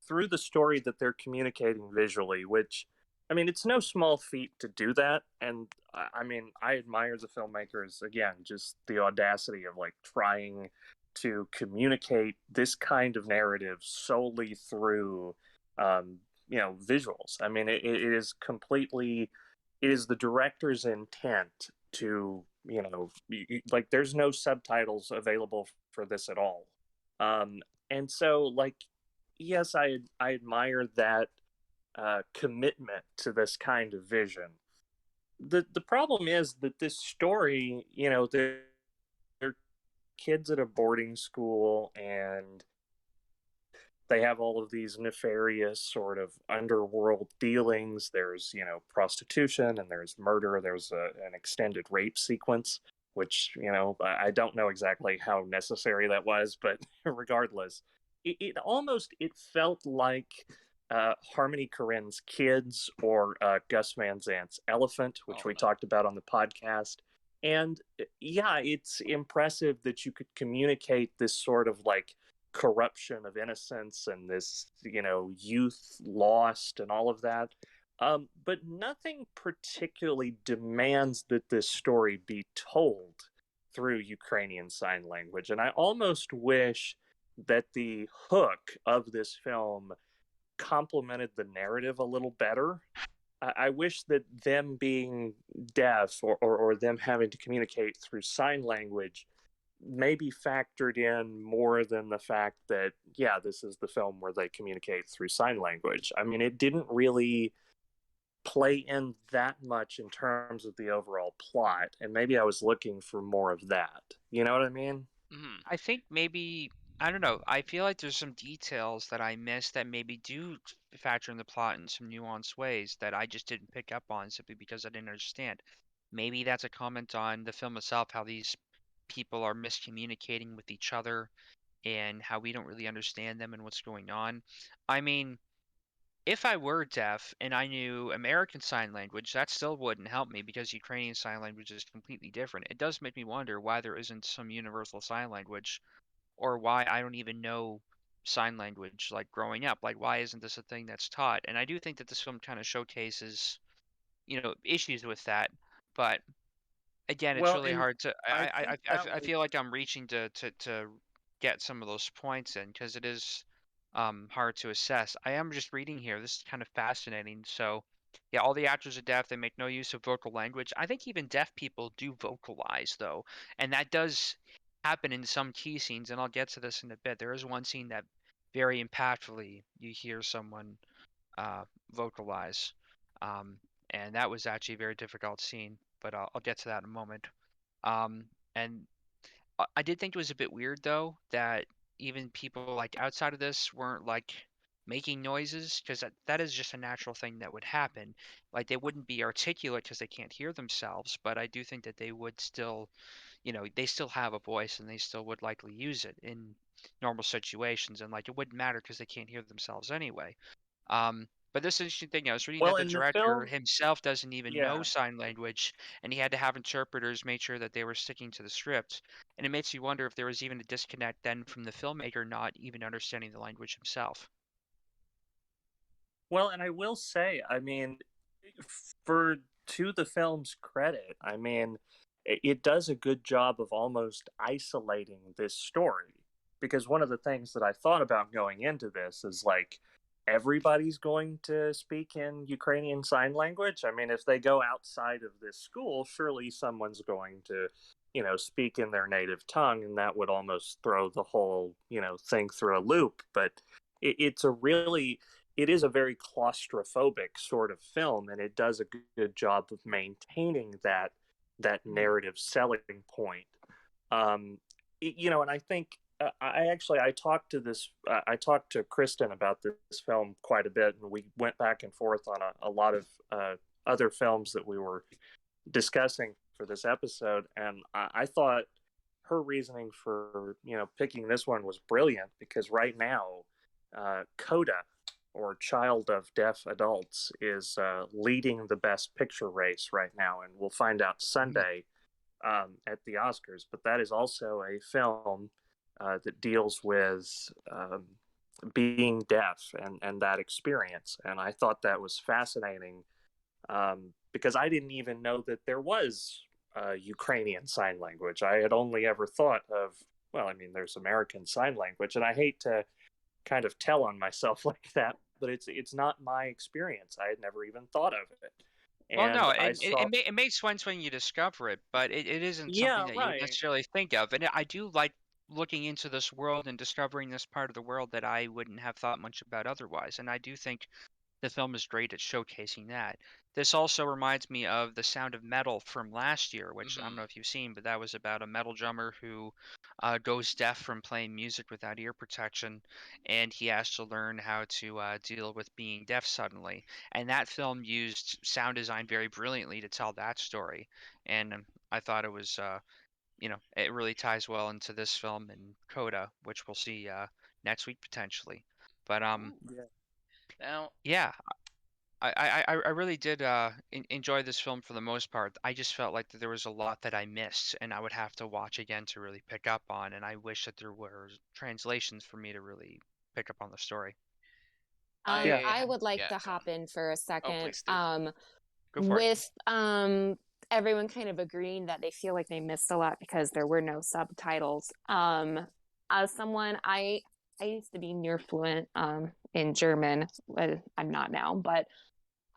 through the story that they're communicating visually, which, I mean, it's no small feat to do that. And I mean, I admire the filmmakers, again, just the audacity of like trying to communicate this kind of narrative solely through um, visuals. I mean, it is completely, it is the director's intent to, like there's no subtitles available for this at all. um and so, like, yes, I admire that commitment to this kind of vision. The problem is that this story, they're kids at a boarding school, and they have all of these nefarious sort of underworld dealings. There's, prostitution, and there's murder. There's an extended rape sequence, which, I don't know exactly how necessary that was, but regardless, it felt like Harmony Korine's Kids, or Gus Van Zant's Elephant, which Oh we no. talked about on the podcast. And yeah, it's impressive that you could communicate this sort of like corruption of innocence, and this, youth lost and all of that. But nothing particularly demands that this story be told through Ukrainian Sign Language. And I almost wish that the hook of this film complemented the narrative a little better. I wish that them being deaf, or them having to communicate through sign language, maybe factored in more than the fact that, yeah, this is the film where they communicate through sign language. I mean, it didn't really play in that much in terms of the overall plot, and maybe I was looking for more of that. You know what I mean? Hmm. I think maybe I don't know. I feel like there's some details that I missed that maybe do factor in the plot in some nuanced ways that I just didn't pick up on simply because I didn't understand. Maybe that's a comment on the film itself, how these people are miscommunicating with each other and how we don't really understand them and what's going on. I mean, if I were deaf and I knew American Sign Language, that still wouldn't help me because Ukrainian Sign Language is completely different. It does make me wonder why there isn't some universal sign language, or why I don't even know sign language like growing up. Like, why isn't this a thing that's taught? And I do think that this film kind of showcases, issues with that. But again, it's Well, really and hard to. I think that I was feel like I'm reaching to get some of those points in because it is hard to assess. I am just reading here. This is kind of fascinating. So, yeah, all the actors are deaf. They make no use of vocal language. I think even deaf people do vocalize though, and that does happen in some key scenes. And I'll get to this in a bit. There is one scene that very impactfully you hear someone uh, vocalize. Um, and that was actually a very difficult scene, but I'll get to that in a moment. And I did think it was a bit weird though that even people like outside of this weren't like making noises because that is just a natural thing that would happen. Like they wouldn't be articulate because they can't hear themselves, but I do think that they would still, they still have a voice and they still would likely use it in normal situations, and like it wouldn't matter because they can't hear themselves anyway. Um, But this interesting thing, I was reading Well, that the in the director film, himself doesn't even know yeah. sign language, and he had to have interpreters make sure that they were sticking to the script. And it makes you wonder if there was even a disconnect then from the filmmaker not even understanding the language himself. Well, and I will say, I mean, for to the film's credit, I mean, it does a good job of almost isolating this story. Because one of the things that I thought about going into this is like, everybody's going to speak in Ukrainian Sign Language. I mean, if they go outside of this school, surely someone's going to, speak in their native tongue, and that would almost throw the whole, thing through a loop. But it's a really, it is a very claustrophobic sort of film, and it does a good job of maintaining that narrative selling point. Um, and I think I talked to Kristen about this film quite a bit, and we went back and forth on a lot of other films that we were discussing for this episode, and I thought her reasoning for picking this one was brilliant because right now, Coda, or Child of Deaf Adults, is leading the Best Picture race right now, and we'll find out Sunday at the Oscars. But that is also a film that deals with being deaf and that experience, and I thought that was fascinating because I didn't even know that there was Ukrainian Sign Language. I had only ever thought of, well, I mean, there's American Sign Language, and I hate to kind of tell on myself like that, but it's not my experience. I had never even thought of it, Well, and no, I and saw. it makes sense when you discover it, but it isn't something Yeah, that you would right. necessarily think of. And I do like looking into this world and discovering this part of the world that I wouldn't have thought much about otherwise. And I do think the film is great at showcasing that. This also reminds me of The Sound of Metal from last year, which I don't Mm-hmm. know if you've seen, but that was about a metal drummer who goes deaf from playing music without ear protection, and he has to learn how to deal with being deaf suddenly. And that film used sound design very brilliantly to tell that story. And I thought it was, it really ties well into this film and Coda, which we'll see next week potentially. But Yeah. Now, yeah, I really did enjoy this film for the most part. I just felt like that there was a lot that I missed, and I would have to watch again to really pick up on. And I wish that there were translations for me to really pick up on the story. Yeah. I would like yeah, to go on. hop in for a Oh, second. please do. Go for it. With everyone kind of agreeing that they feel like they missed a lot because there were no subtitles. As someone I used to be near fluent in German. Well, I'm not now, but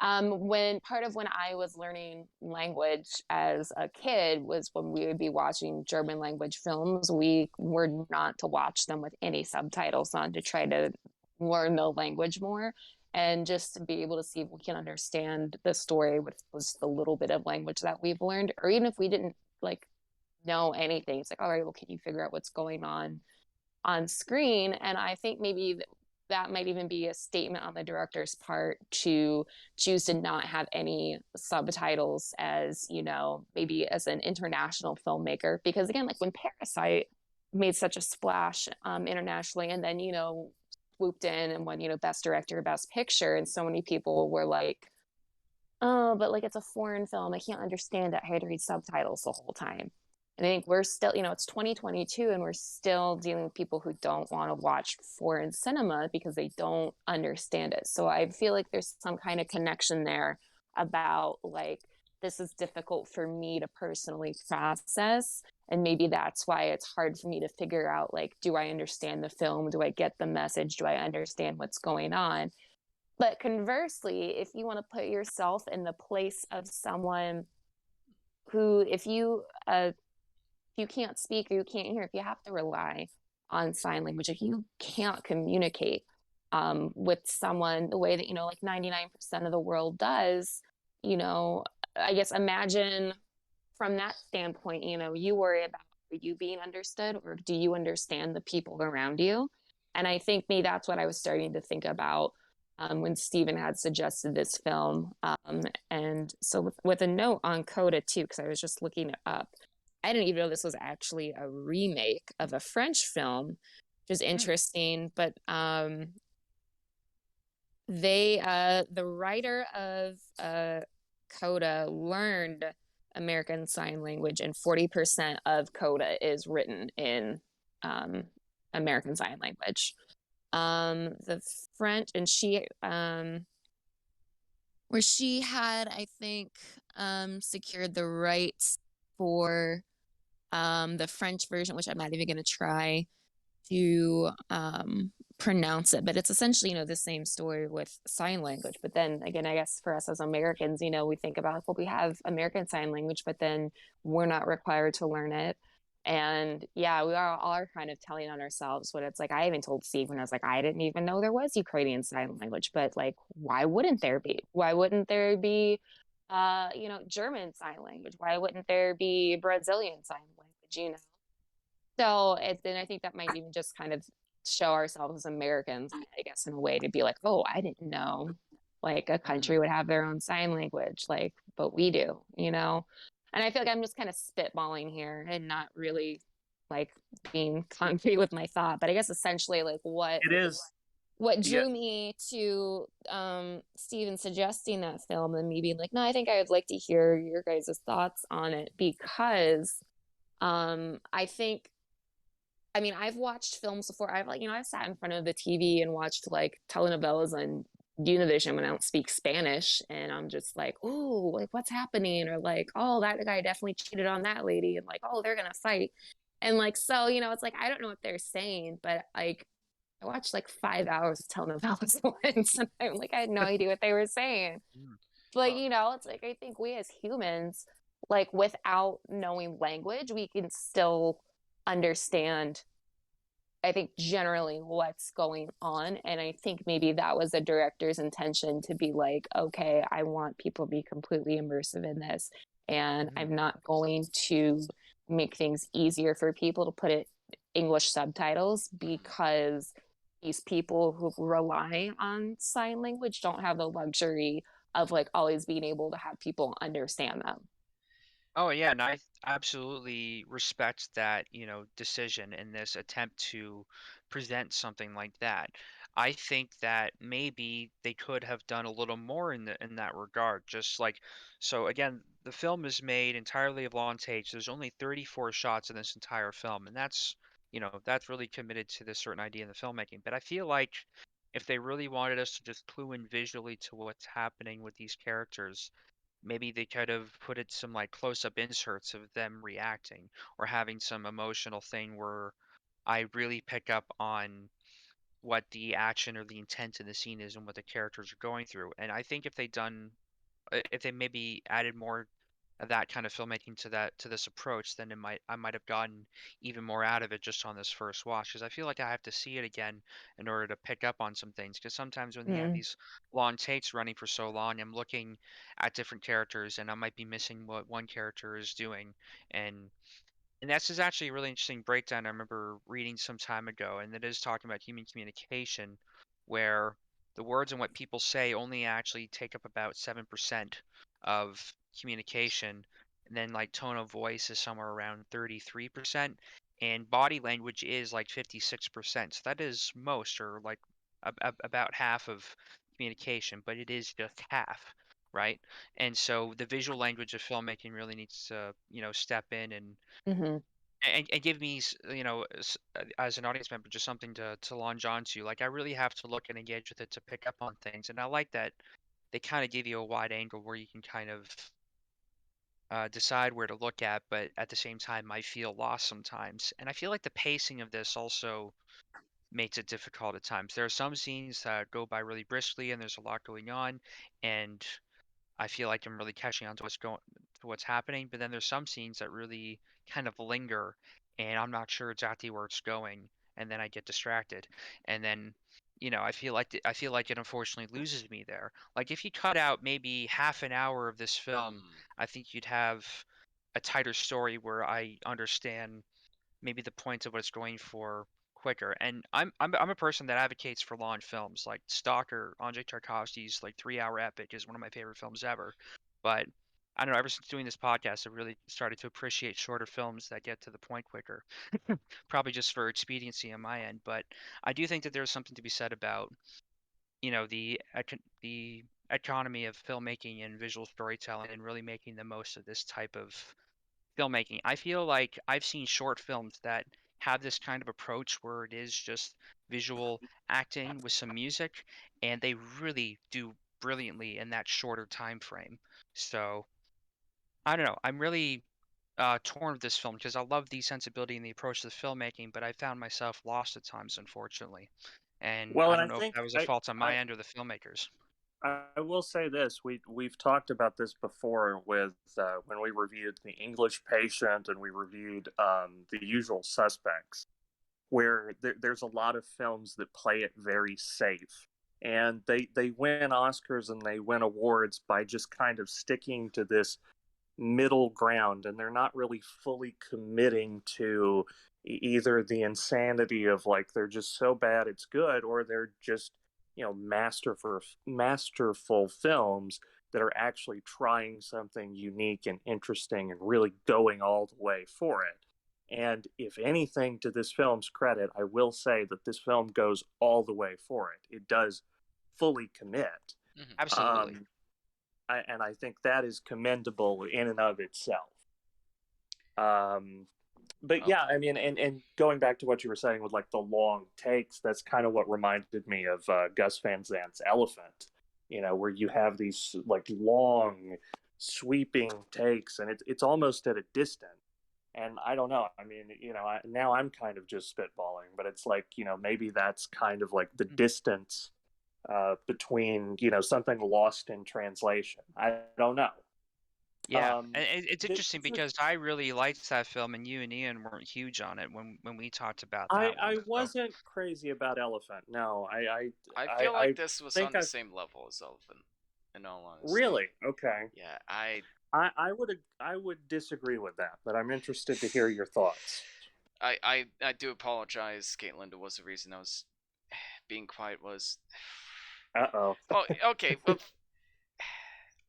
when I was learning language as a kid was when we would be watching German language films. We were not to watch them with any subtitles on to try to learn the language more and just to be able to see if we can understand the story with just the little bit of language that we've learned, or even if we didn't like know anything. It's like, all right, well, can you figure out what's going on screen? And I think maybe that might even be a statement on the director's part to choose to not have any subtitles as, maybe as an international filmmaker. Because again, like when Parasite made such a splash internationally and then, swooped in and won, Best Director, Best Picture. And so many people were like, oh, but like it's a foreign film. I can't understand it. I had to read subtitles the whole time. And I think we're still, it's 2022 and we're still dealing with people who don't want to watch foreign cinema because they don't understand it. So I feel like there's some kind of connection there about like, this is difficult for me to personally process. And maybe that's why it's hard for me to figure out, like, do I understand the film? Do I get the message? Do I understand what's going on? But conversely, if you want to put yourself in the place of someone who, if you can't speak or you can't hear, if you have to rely on sign language, if you can't communicate with someone the way that, like 99% of the world does, I guess imagine from that standpoint, you worry about are you being understood or do you understand the people around you? And I think maybe that's what I was starting to think about when Stephen had suggested this film. And so with a note on Coda too, because I was just looking it up, I didn't even know this was actually a remake of a French film, which is interesting. But the writer of Coda learned American Sign Language, and 40% of Coda is written in American Sign Language. The French, and where she had, I think, secured the rights for the French version, which I'm not even going to try to pronounce it, but it's essentially, the same story with sign language. But then again, I guess for us as Americans, we think about, well, we have American Sign Language, but then we're not required to learn it. And yeah, we are kind of telling on ourselves when it's like, I even told Steve when I was like, I didn't even know there was Ukrainian Sign Language, but like, why wouldn't there be? Why wouldn't there be, German Sign Language? Why wouldn't there be Brazilian Sign Language, So then I think that might even just kind of show ourselves as Americans, I guess, in a way to be like, oh, I didn't know like a country would have their own sign language, like, but we do. And I feel like I'm just kind of spitballing here and not really like being concrete with my thought. But I guess essentially like It is. what Yeah. drew me to Steven suggesting that film and me being like, no, I think I would like to hear your guys' thoughts on it, because I mean, I've watched films before. I've sat in front of the TV and watched like telenovelas on Univision when I don't speak Spanish, and I'm just like, oh, like what's happening? Or like, oh, that guy definitely cheated on that lady, and like, oh, they're gonna fight, and like, so it's like I don't know what they're saying, but like I watched like 5 hours of telenovelas once, and I'm like, I had no idea what they were saying. But it's like I think we as humans, like without knowing language, we can still understand, I think, generally what's going on. And I think maybe that was a director's intention, to be like, okay, I want people to be completely immersive in this, and I'm not going to make things easier for people to put it English subtitles, because these people who rely on sign language don't have the luxury of like always being able to have people understand them. Oh yeah, and I absolutely respect that, decision in this attempt to present something like that. I think that maybe they could have done a little more in that regard. Just like, so again, the film is made entirely of long takes. There's only 34 shots in this entire film, and that's really committed to this certain idea in the filmmaking. But I feel like if they really wanted us to just clue in visually to what's happening with these characters, maybe they could have put it some like close-up inserts of them reacting, or having some emotional thing where I really pick up on what the action or the intent in the scene is and what the characters are going through. And I think if they maybe added more of that kind of filmmaking to this approach, then I might have gotten even more out of it just on this first watch. Because I feel like I have to see it again in order to pick up on some things. Because sometimes when you have these long takes running for so long, I'm looking at different characters and I might be missing what one character is doing. And this is actually a really interesting breakdown I remember reading some time ago, and it is talking about human communication, where the words and what people say only actually take up about 7% of communication, and then like tone of voice is somewhere around 33%, and body language is like 56%. So that is most, or like about half of communication, but it is just half, right? And so the visual language of filmmaking really needs to, step in and Mm-hmm. and give me, as an audience member, just something to launch onto. Like I really have to look and engage with it to pick up on things, and I like that they kind of give you a wide angle where you can kind of decide where to look at, but at the same time might feel lost sometimes. And I feel like the pacing of this also makes it difficult at times. There are some scenes that go by really briskly, and there's a lot going on, and I feel like I'm really catching on to what's happening, but then there's some scenes that really kind of linger, and I'm not sure exactly where it's going, and then I get distracted, and then I feel like it unfortunately loses me there. Like if you cut out maybe half an hour of this film, I think you'd have a tighter story where I understand maybe the points of what it's going for quicker. And I'm a person that advocates for long films. Like Stalker, Andrei Tarkovsky's like 3 hour epic is one of my favorite films ever. But I don't know, ever since doing this podcast, I've really started to appreciate shorter films that get to the point quicker. Probably just for expediency on my end, but I do think that there's something to be said about the economy of filmmaking and visual storytelling and really making the most of this type of filmmaking. I feel like I've seen short films that have this kind of approach where it is just visual acting with some music, and they really do brilliantly in that shorter time frame. So I don't know. I'm really torn with this film because I love the sensibility and the approach to the filmmaking, but I found myself lost at times, unfortunately. And Well, I and don't I know if think that was a fault on my end or the filmmakers. I will say this: we've talked about this before with when we reviewed The English Patient and we reviewed The Usual Suspects, where there's a lot of films that play it very safe, and they win Oscars and they win awards by just kind of sticking to this middle ground, and they're not really fully committing to either the insanity of like they're just so bad it's good, or they're just masterful films that are actually trying something unique and interesting and really going all the way for it. And if anything, to this film's credit, I will say that this film goes all the way for it. It does fully commit. Absolutely. And I think that is commendable in and of itself. But yeah, I mean, and going back to what you were saying with like the long takes, that's kind of what reminded me of Gus Van Sant's Elephant, where you have these like long, sweeping takes, and it's almost at a distance. And I don't know. I mean, now I'm kind of just spitballing, but it's like, maybe that's kind of like the distance between something lost in translation. I don't know. Yeah, and it's This interesting is because I really liked that film, and you and Ian weren't huge on it when we talked about I that one. So wasn't crazy about Elephant. No, I I feel like this was think on the I same level as Elephant, in all honesty. really okay. Yeah, I would disagree with that, but I'm interested to hear your thoughts. I do apologize, Caitlin. There was a reason I was being quiet. Was Uh-oh. oh, okay. Well,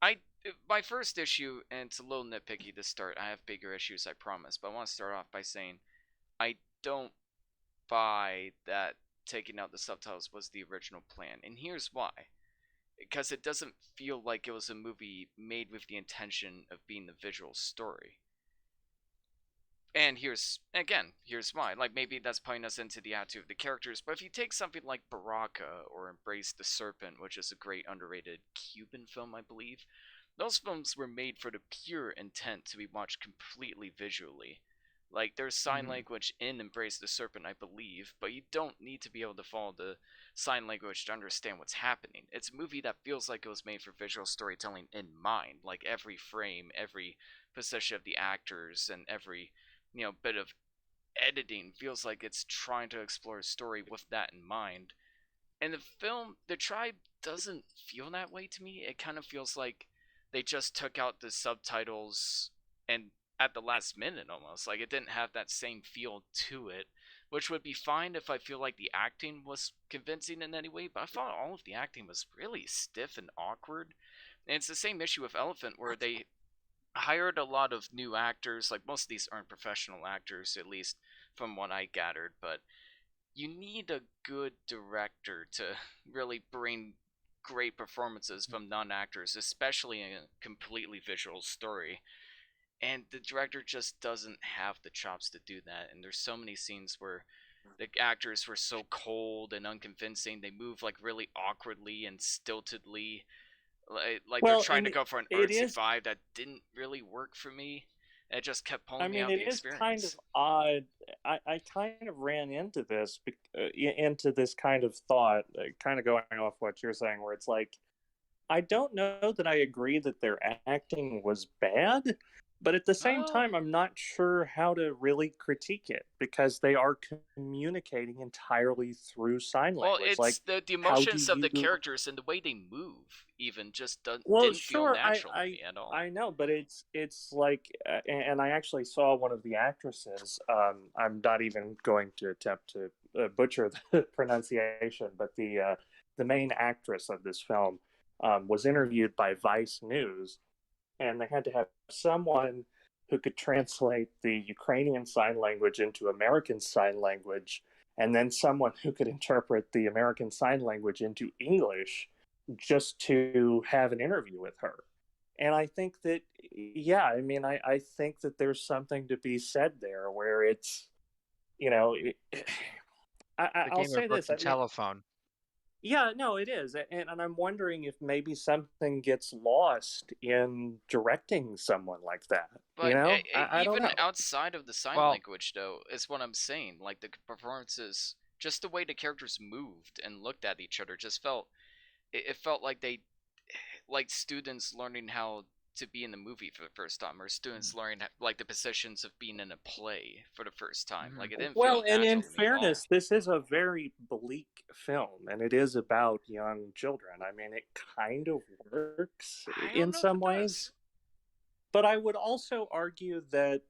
I my first issue, and it's a little nitpicky to start. I have bigger issues, I promise. But I want to start off by saying I don't buy that taking out the subtitles was the original plan, and here's why. Because it doesn't feel like it was a movie made with the intention of being the visual story. And here's why. Like, maybe that's putting us into the attitude of the characters, but if you take something like Baraka or Embrace the Serpent, which is a great underrated Cuban film, I believe, those films were made for the pure intent to be watched completely visually. Like, there's sign language in Embrace the Serpent, I believe, but you don't need to be able to follow the sign language to understand what's happening. It's a movie that feels like it was made for visual storytelling in mind. Like, every frame, every position of the actors, and every bit of editing feels like it's trying to explore a story with that in mind. And the film, The Tribe, doesn't feel that way to me. It kind of feels like they just took out the subtitles and at the last minute almost. Like, it didn't have that same feel to it, which would be fine if I feel like the acting was convincing in any way, but I thought all of the acting was really stiff and awkward. And it's the same issue with Elephant, where they hired a lot of new actors. Like, most of these aren't professional actors, at least from what I gathered, but you need a good director to really bring great performances from non-actors, especially in a completely visual story. And the director just doesn't have the chops to do that. And there's so many scenes where the actors were so cold and unconvincing. They move like really awkwardly and stiltedly, like they're Well, trying and to go for an it artsy is. vibe that didn't really work for me. It just kept I pulling me mean, out of it the is kind of experience. odd. I kind of ran into this into this kind of thought, kind of going off what you're saying, where it's like I don't know that I agree that their acting was bad, but at the same Oh, time, I'm not sure how to really critique it because they are communicating entirely through sign well, language. Like, it's the how do emotions of the you? characters and the way they move. Even just Well, didn't feel sure, natural to me at all. I know, but it's like, and I actually saw one of the actresses. I'm not even going to attempt to butcher the pronunciation, but the main actress of this film was interviewed by Vice News, and they had to have someone who could translate the Ukrainian Sign Language into American Sign Language, and then someone who could interpret the American Sign Language into English just to have an interview with her. And I think that, yeah, I mean, I think that there's something to be said there where it's, you know, The I'll game of say this. broken I mean, telephone. yeah, no, it is. And I'm wondering if maybe something gets lost in directing someone like that. You But know, I don't even know. outside of the sign Well, language, though, is what I'm saying. Like the performances, just the way the characters moved and looked at each other, just felt it felt like they like students learning how to be in the movie for the first time, or students learning like the positions of being in a play for the first time. Like it didn't feel Well, and in natural to me at all. fairness, this is a very bleak film, and it is about young children. I mean, it kind of works I don't in know if some it does. ways, but I would also argue that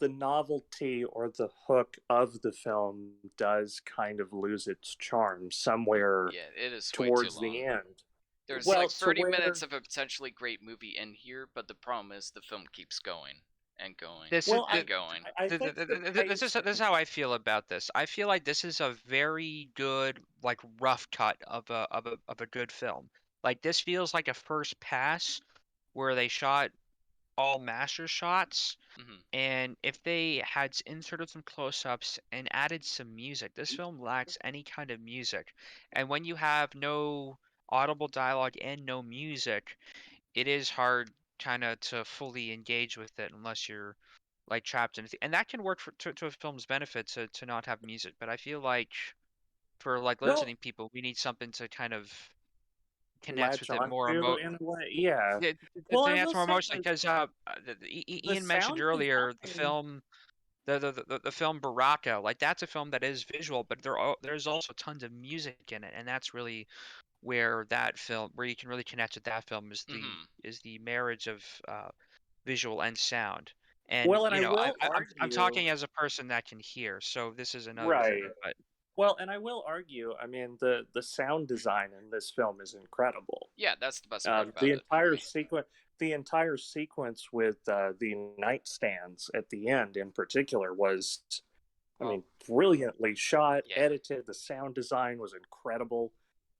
the novelty or the hook of the film does kind of lose its charm somewhere Yeah, it is way too towards long. the end. There's Well, like to 30 where minutes of a potentially great movie in here, but the problem is the film keeps going and going this is well, and going. I think the this is pacing. this is how I feel about this. I feel like this is a very good like rough cut of a good film. Like this feels like a first pass where they shot all master shots, Hmm. and if they had inserted some close-ups and added some music, this film lacks any kind of music. And when you have no audible dialogue and no music, it is hard kind of to fully engage with it unless you're like trapped in it. And that can work to a film's benefit to not have music. But I feel like for like No, listening people, we need something to kind of connect latch with it on more to in a way. Yeah. yeah, Well, I that's will more say emotionally because the Ian mentioned sound earlier the design. film the film Baraka, like that's a film that is visual, but there's also tons of music in it, and that's really where you can really connect with that film Hmm. is the marriage of visual and sound. And Well, and I will I'm argue, talking as a person that can hear, so this is another right. thing. But Well, and I will argue. I mean, the sound design in this film is incredible. Yeah, that's the best part The about it for entire me. sequence, with the nightstands at the end, in particular, was, I Well, mean, brilliantly shot, yeah. edited. The sound design was incredible,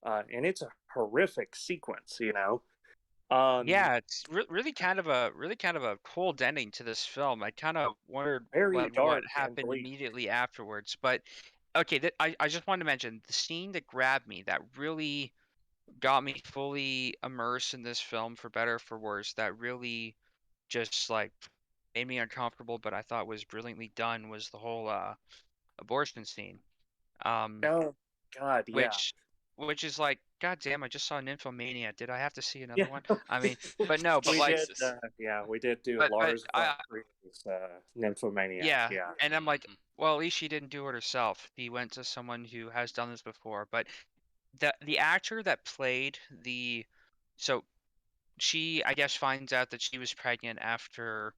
and it's a horrific sequence. yeah, it's really kind of a cold ending to this film. I kind of wondered very what dark and happened bleak. immediately afterwards. But okay, I just wanted to mention the scene that grabbed me, that really got me fully immersed in this film for better or for worse, that really just like made me uncomfortable, but I thought was brilliantly done, was the whole abortion scene. Um, Oh God, yeah, which is like, God damn, I just saw Nymphomania. Did I have to see another yeah. one? I mean, but no, but we like, did. Jesus. Yeah, we did do but Lars von Trier's Nymphomaniac. yeah, Yeah. and I'm like, Hmm. well, at least she didn't do it herself. He went to someone who has done this before. But the actor that played the so she, I guess, finds out that she was pregnant after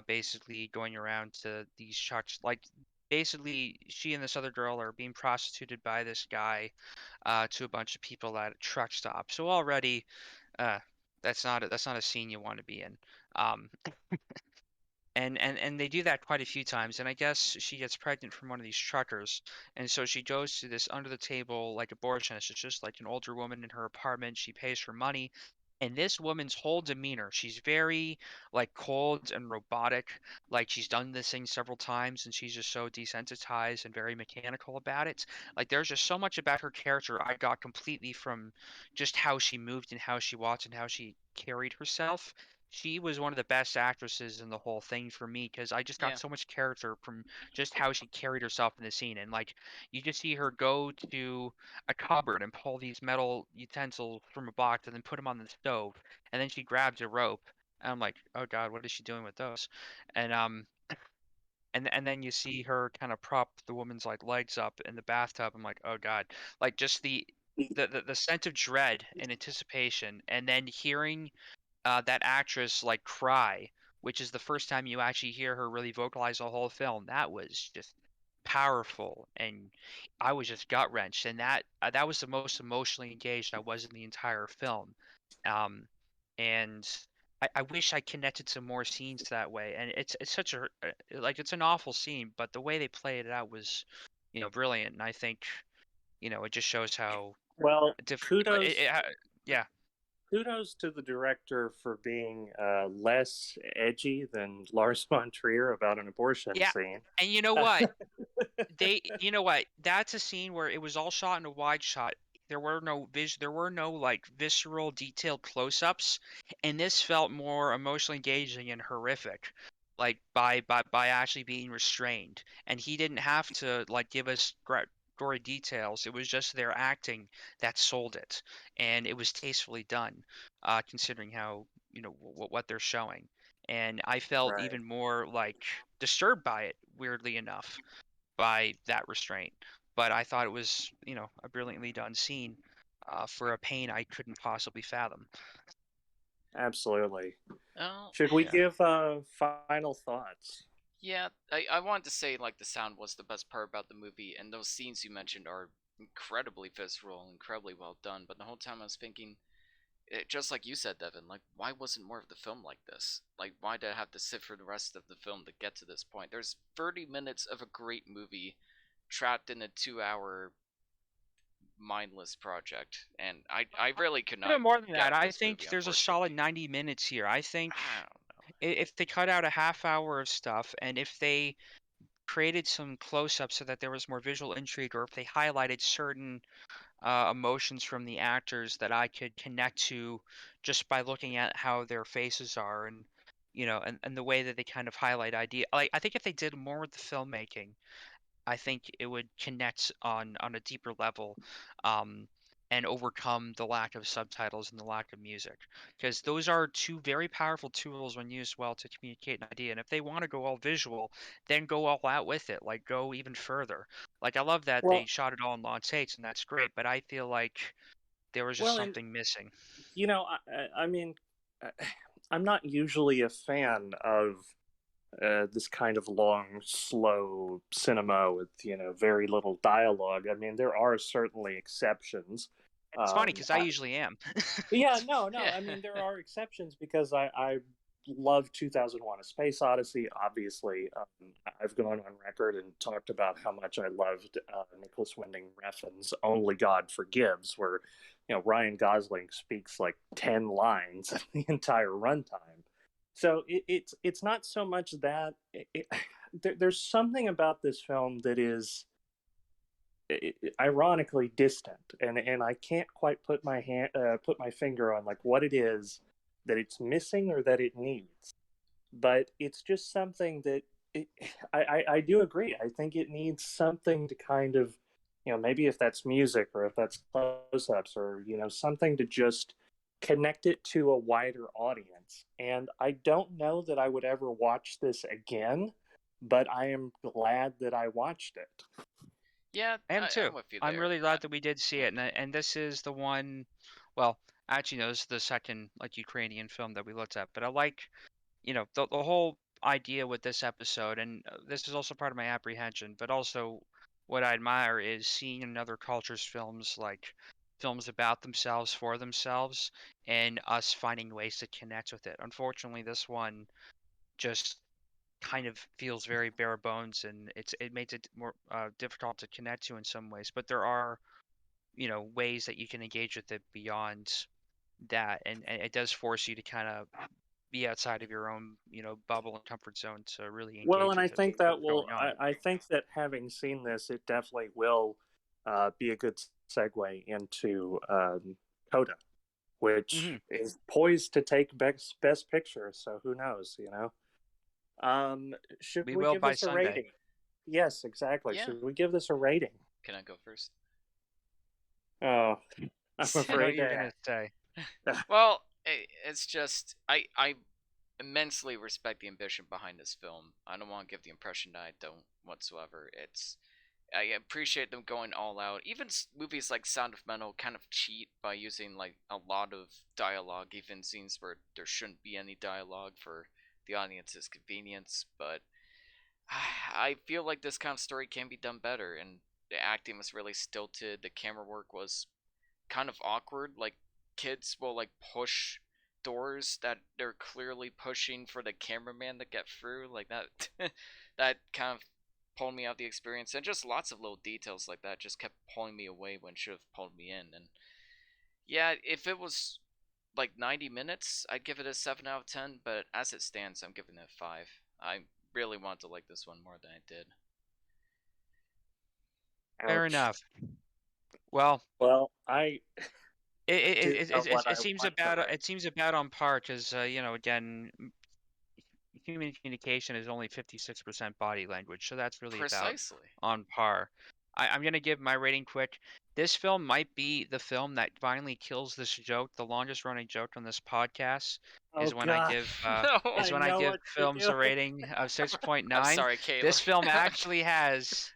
basically going around to these shots. Like, basically, she and this other girl are being prostituted by this guy to a bunch of people at a truck stop. So already, uh, that's not a scene you want to be in. Um, and they do that quite a few times. And I guess she gets pregnant from one of these truckers, and so she goes to this under the table like abortionist. It's just like an older woman in her apartment. She pays her money, and this woman's whole demeanor, she's very like cold and robotic. Like she's done this thing several times, and she's just so desensitized and very mechanical about it. Like there's just so much about her character I got completely from just how she moved and how she walked and how she carried herself. She was one of the best actresses in the whole thing for me because I just got Yeah. so much character from just how she carried herself in the scene. And like you just see her go to a cupboard and pull these metal utensils from a box and then put them on the stove. And then she grabs a rope. And I'm like, oh God, what is she doing with those? And and then you see her kind of prop the woman's like legs up in the bathtub. I'm like, oh God, like just the sense of dread and anticipation, and then hearing that actress like cry, which is the first time you actually hear her really vocalize the whole film. That was just powerful, and I was just gut wrenched, and that was the most emotionally engaged I was in the entire film. Um, and I wish I connected to more scenes that way. And it's such a like it's an awful scene, but the way they played it out was, brilliant. And I think, it just shows how Well, different. kudos Yeah, kudos to the director for being less edgy than Lars von Trier about an abortion yeah. scene. And you know what? That's a scene where it was all shot in a wide shot. There were no like visceral detailed close-ups, and this felt more emotionally engaging and horrific, like by actually being restrained. And he didn't have to like give us gory details. It was just their acting that sold it, and it was tastefully done, considering how, what they're showing. And I felt Right. even more like disturbed by it, weirdly enough, by that restraint. But I thought it was, a brilliantly done scene, for a pain I couldn't possibly fathom. Absolutely. Oh, Should we yeah. give final thoughts? Yeah, I wanted to say like the sound was the best part about the movie, and those scenes you mentioned are incredibly visceral, incredibly well done. But the whole time I was thinking, just like you said, Devin, like why wasn't more of the film like this? Like why did I have to sit for the rest of the film to get to this point? There's 30 minutes of a great movie trapped in a 2 hour mindless project, and I really could not Even more than get that, I this movie, think there's a solid unfortunately. 90 minutes here. I think I don't know. if they cut out a half hour of stuff, and if they created some close-ups so that there was more visual intrigue, or if they highlighted certain emotions from the actors that I could connect to just by looking at how their faces are, and and the way that they kind of highlight idea. Like, I think if they did more with the filmmaking, I think it would connect on a deeper level, um, and overcome the lack of subtitles and the lack of music, because those are two very powerful tools when used well to communicate an idea. And if they want to go all visual, then go all out with it, like go even further. Like, I love that they Well, shot it all in long takes, and that's great. But I feel like there was just and something missing. I mean, uh, I'm not usually a fan of this kind of long, slow cinema with very little dialogue. I mean, there are certainly exceptions. It's funny Um, because I usually am. yeah, no. Yeah. I mean, there are exceptions because I love 2001: A Space Odyssey. Obviously, I've gone on record and talked about how much I loved Nicholas Winding Refn's "Only God Forgives," where Ryan Gosling speaks like 10 lines the entire runtime. So it's not so much that there's something about this film that is ironically distant, and I can't quite put my finger on like what it is that it's missing or that it needs. But it's just something that it, I do agree. I think it needs something to kind of maybe if that's music or if that's close-ups or something to just connect it to a wider audience. And I don't know that I would ever watch this again, but I am glad that I watched it. Yeah, I am too. I'm with you I'm there. really glad that we did see it, and this is the one. Well, actually, no, this is the second like Ukrainian film that we looked at. But I like, the whole idea with this episode, and this is also part of my apprehension. But also, what I admire is seeing in other cultures films like films about themselves for themselves, and us finding ways to connect with it. Unfortunately, this one just kind of feels very bare bones, and it makes it more difficult to connect to in some ways. But there are, ways that you can engage with it beyond that, and it does force you to kind of be outside of your own, bubble and comfort zone to really Well, engage and I with it, think what's that will. going on. I think that having seen this, it definitely will be a good segue into Coda, which Hmm. is poised to take best picture. So who knows? Should We we will give by this a Sunday. rating? Yes, exactly. Yeah. Should we give this a rating? Can I go first? Oh, I'm I know what afraid you're to gonna say. ask. Well, it's just I immensely respect the ambition behind this film. I don't want to give the impression that I don't whatsoever. I appreciate them going all out. Even movies like Sound of Metal kind of cheat by using like a lot of dialogue, even scenes where there shouldn't be any dialogue for the audience's convenience. But I feel like this kind of story can be done better, and the acting was really stilted. The camera work was kind of awkward. Like kids will like push doors that they're clearly pushing for the cameraman to get through, like that. That kind of pulled me out of the experience, and just lots of little details like that just kept pulling me away when it should have pulled me in. And yeah, if it was like 90 minutes, I'd give it a 7 out of 10, but as it stands, I'm giving it a 5. I really want to like this one more than I did. Fair Ouch. enough. Well, Well, I it know what I seems want to about rate. it seems about on par because again, human communication is only 56% body language, so that's really about Precisely. on par. I'm gonna give my rating quick. This film might be the film that finally kills this joke. The longest running joke on this podcast Oh is when I God, give No. is I when I know give what you're films a doing. rating of 6.9. I'm sorry, Caitlin. This film actually has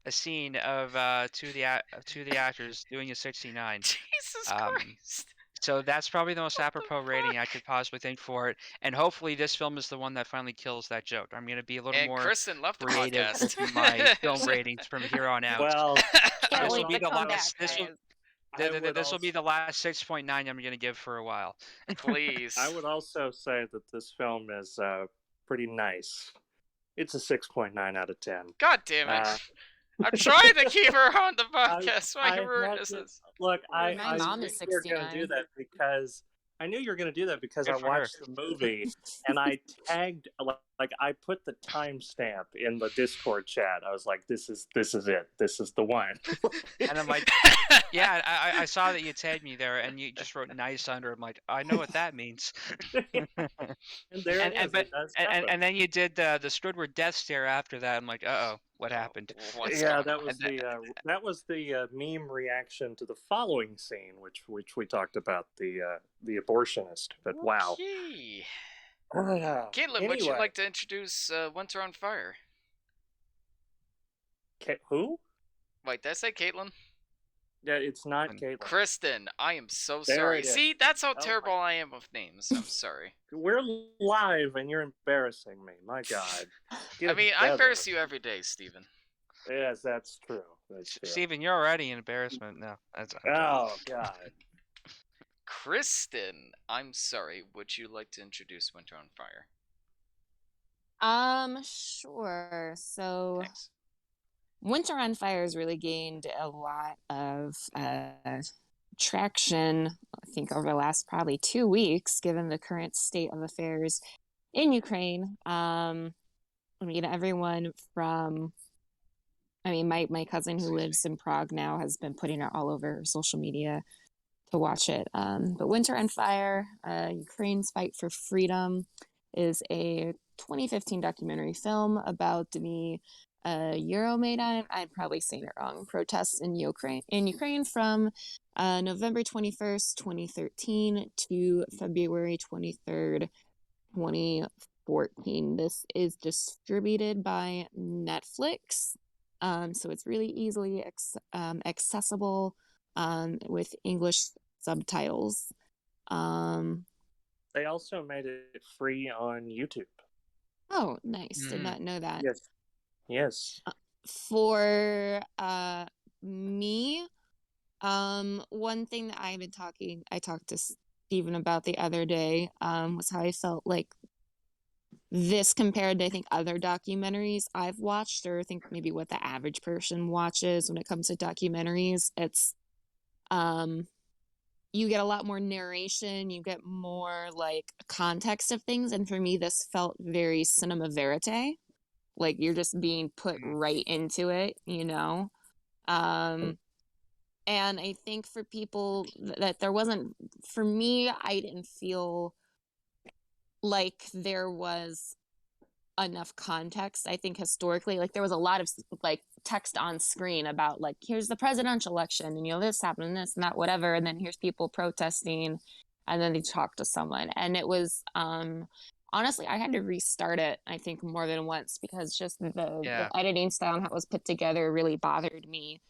a scene of two of the actors doing a 69. Jesus Um, Christ. So that's probably the most What apropos the rating I fuck? could possibly think for it. And hopefully this film is the one that finally kills that joke. I'm going to be a little And more Kristen left the creative podcast. with my film ratings from here on out. Well, Can't I This would will wait be to the come last. back, guys. This will be the last 6.9 I'm going to give for a while. Please. I would also say that this film is pretty nice. It's a 6.9 out of 10. God damn it. Uh, I'm trying to keep her on the I, podcast. I My rude had this to, is. look, I My mom knew is you were going to do 69. that because I knew you were going to do that because Good I for her. watched the movie and I tagged like I put the timestamp in the Discord chat. I was like, this is it. This is the one. And I'm like, yeah, I saw that you tagged me there and you just wrote nice under. I'm like, I know what that means. And there it is. It does happen. And then you did the Squidward death stare after that. I'm like, uh-oh, what happened? What's Yeah, going that on? was the meme reaction to the following scene, which we talked about the abortionist. But wow. Okay. Caitlin, would you like to introduce Winter on Fire? Who? Wait, did I say Caitlin? Yeah, it's not Caitlin. Kristen, I am so There sorry. it is. See, that's how Oh terrible my- I am with names. I'm sorry. We're live and you're embarrassing me. My God. Get I it mean, I together. embarrass you every day, Steven. Yes, that's true. That's true. Steven, you're already an embarrassment. No, that's Oh God. Kristen, I'm sorry. Would you like to introduce Winter on Fire? Sure. So Thanks. Winter on Fire has really gained a lot of traction, I think, over the last probably 2 weeks, given the current state of affairs in Ukraine. Everyone from, my cousin who lives in Prague now has been putting it all over social media to watch it. But Winter on Fire, Ukraine's Fight for Freedom, is a 2015 documentary film about the Euromaidan, I'm probably saying it wrong, protests in Ukraine from November 21st, 2013 to February 23rd, 2014. This is distributed by Netflix, so it's really easily accessible with English subtitles. They also made it free on YouTube. Oh, nice. Did not know that. Yes. Yes. For me, one thing that I talked to Steven about the other day, was how I felt like this compared to, I think, other documentaries I've watched, or I think maybe what the average person watches when it comes to documentaries. It's you get a lot more narration, you get more like context of things, and for me this felt very cinema verite, like you're just being put right into it, and I think for people that there wasn't, for me, I didn't feel like there was enough context. I think historically, like there was a lot of like text on screen about like, here's the presidential election and this happened and this and that, whatever, and then here's people protesting, and then they talk to someone, and it was honestly, I had to restart it, I think, more than once, because just the editing style and how it was put together really bothered me.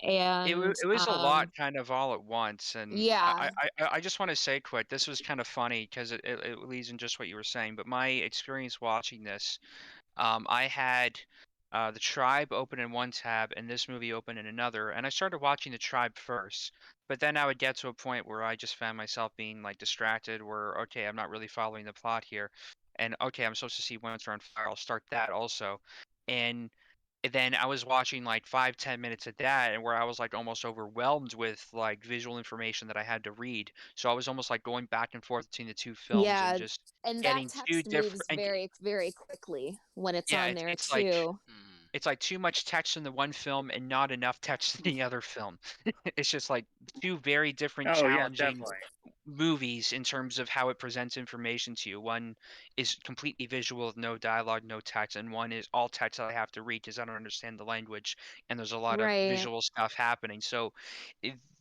And it was a lot kind of all at once. And yeah, I just want to say quick, this was kind of funny because it leads in just what you were saying, but my experience watching this, I had The Tribe open in one tab and this movie open in another, and I started watching The Tribe first. but then I would get to a point where I just found myself being like distracted, where okay, I'm not really following the plot here, and okay, I'm supposed to see Once Are on Fire. I'll start that also, and then I was watching like 5-10 minutes of that, and where I was like almost overwhelmed with like visual information that I had to read. So I was almost like going back and forth between the two films and Yeah, just and that getting two text different. moves very, very quickly when it's Yeah, on it's there it's like too. Mm. it's like too much text in the one film and not enough text in the other film. It's just like two very different, Oh yeah, challenging definitely. movies in terms of how it presents information to you. One is completely visual with no dialogue, no text, and one is all text that I have to read because I don't understand the language, and there's a lot of Right. visual stuff happening. So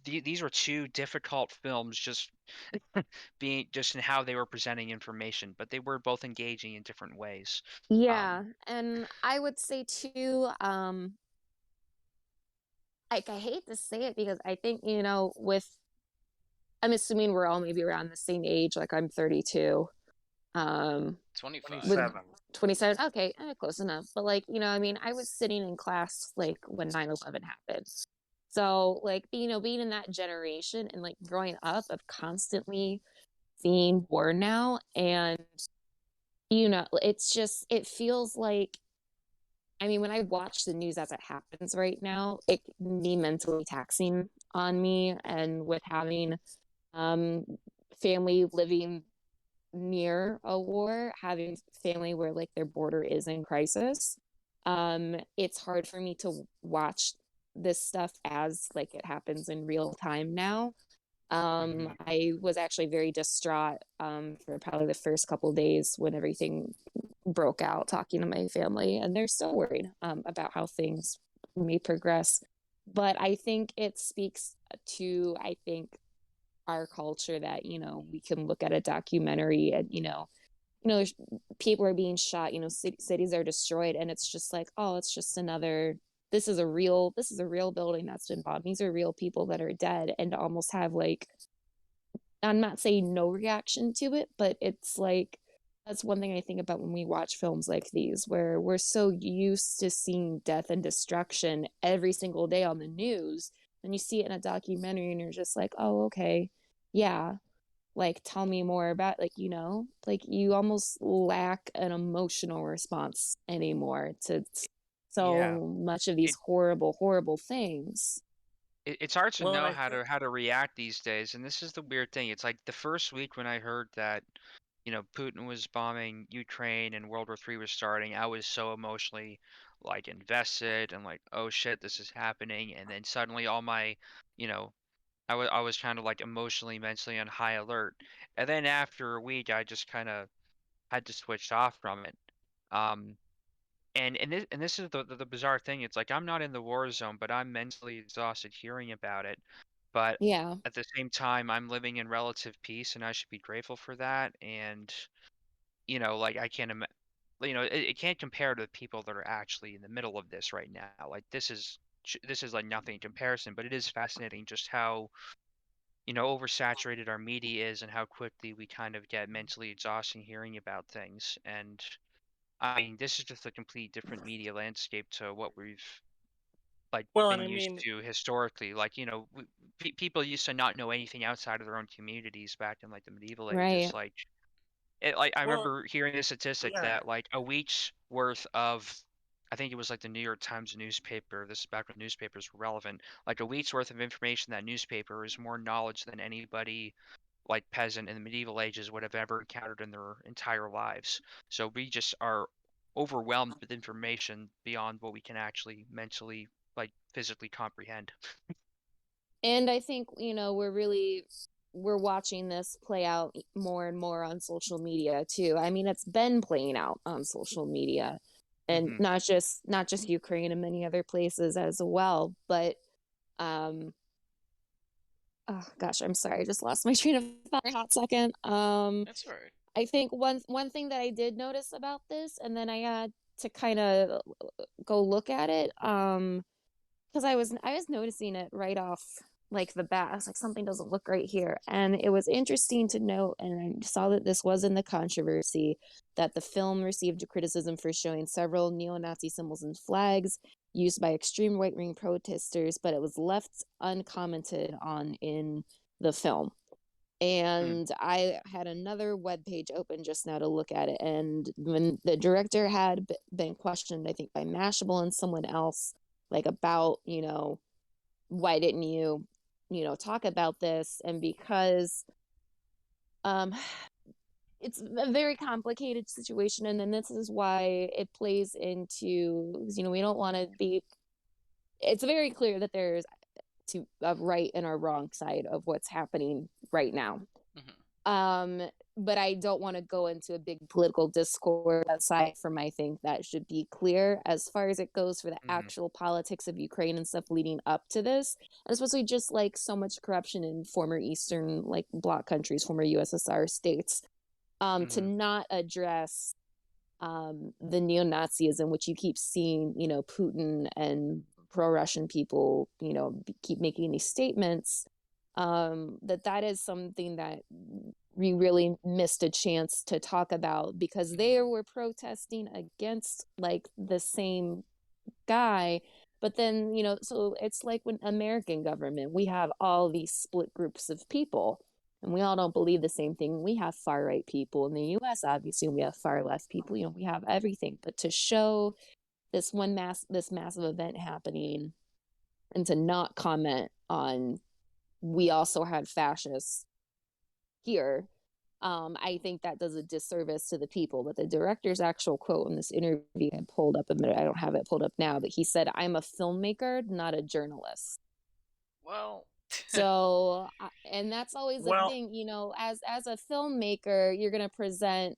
these were two difficult films, just being just in how they were presenting information, but they were both engaging in different ways. Yeah, Um, and I would say too, like I hate to say it because I think, with I'm assuming we're all maybe around the same age, like I'm 32. 25. With 27. 27, okay, close enough. But like, I mean, I was sitting in class like when 9/11 happened. So like, being in that generation and like growing up of constantly seeing war now, and it's just it feels like, I mean, when I watch the news as it happens right now, it can be mentally taxing on me. And with having um family living near a war, having family where like their border is in crisis, it's hard for me to watch this stuff as like it happens in real time now. mhm. I was actually very distraught for probably the first couple of days when everything broke out, talking to my family, and they're still worried about how things may progress. But I think it speaks to, I think, our culture that, we can look at a documentary and, there's people are being shot, cities are destroyed, and it's just like, oh, it's just another, this is a real building that's been bombed. These are real people that are dead. And to almost have like, I'm not saying no reaction to it, but it's like, that's one thing I think about when we watch films like these, where we're so used to seeing death and destruction every single day on the news. And you see it in a documentary and you're just like, oh, okay, yeah, like tell me more about, like, like you almost lack an emotional response anymore to Yeah. so much of these It, horrible, horrible things. it's hard to Well, and know I think how to react these days, and this is the weird thing. It's like the first week when I heard that, Putin was bombing Ukraine and World War III was starting, I was so emotionally like invested and like, oh shit, this is happening. And then suddenly all my, you know, I was kind of like emotionally, mentally on high alert. And then after a week, I just kind of had to switch off from it. Um, and this is the bizarre thing. It's like I'm not in the war zone, but I'm mentally exhausted hearing about it. But Yeah. at the same time, I'm living in relative peace, and I should be grateful for that. And like I can't it can't compare to the people that are actually in the middle of this right now. Like this is like nothing in comparison, but it is fascinating just how oversaturated our media is and how quickly we kind of get mentally exhausting hearing about things. And I mean, this is just a complete different media landscape to what we've like well, and been I used mean, to historically. Like, people used to not know anything outside of their own communities back in like the medieval ages. Right. Like I well, remember hearing a statistic yeah. that like a week's worth of, I think it was like the New York Times newspaper. This is back when newspapers were relevant. Like a week's worth of information in that newspaper is more knowledge than anybody like peasant in the medieval ages would have ever encountered in their entire lives. So we just are overwhelmed with information beyond what we can actually mentally, like physically comprehend. And I think, we're watching this play out more and more on social media too. I mean, it's been playing out on social media, and Hmm. not just Ukraine and many other places as well. But oh gosh, I'm sorry, I just lost my train of thought for a hot second. That's alright. I think one thing that I did notice about this, and then I had to kind of go look at it, because I was noticing it right off like the bat. I was like, something doesn't look right here. And it was interesting to note, and I saw that this was in the controversy, that the film received criticism for showing several neo-Nazi symbols and flags, used by extreme right-wing protesters, but it was left uncommented on in the film. And I had another webpage open just now to look at it. And when the director had been questioned, I think by Mashable and someone else, like about, why didn't you, talk about this? And because it's a very complicated situation. And then this is why it plays into, we don't want to be, it's very clear that there's a right and a wrong side of what's happening right now. But I don't want to go into a big political discourse aside from, I think that should be clear as far as it goes for the actual politics of Ukraine and stuff leading up to this, and especially just like so much corruption in former Eastern like bloc countries, former USSR states, to not address the neo-Nazism, which you keep seeing, Putin and pro-Russian people, keep making these statements, that is something that we really missed a chance to talk about, because they were protesting against like the same guy. But then, so it's like when American government, we have all these split groups of people and we all don't believe the same thing. We have far right people in the US, obviously, and we have far left people, we have everything. But to show this massive event happening and to not comment on, we also had fascists here, I think that does a disservice to the people. But the director's actual quote in this interview, I pulled up a minute, I don't have it pulled up now, but he said, "I'm a filmmaker, not a journalist." Well, so, and that's always the thing, as a filmmaker, you're going to present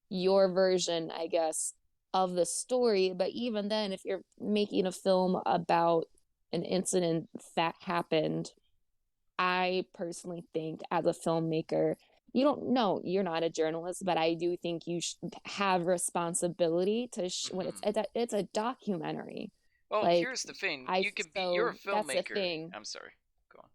your version, I guess, of the story. But even then, if you're making a film about an incident that happened, I personally think as a filmmaker, you don't know, you're not a journalist, but I do think you should have responsibility to when it's a documentary. Well, like, here's the thing. You're a that's the filmmaker. thing. I'm sorry. Go on.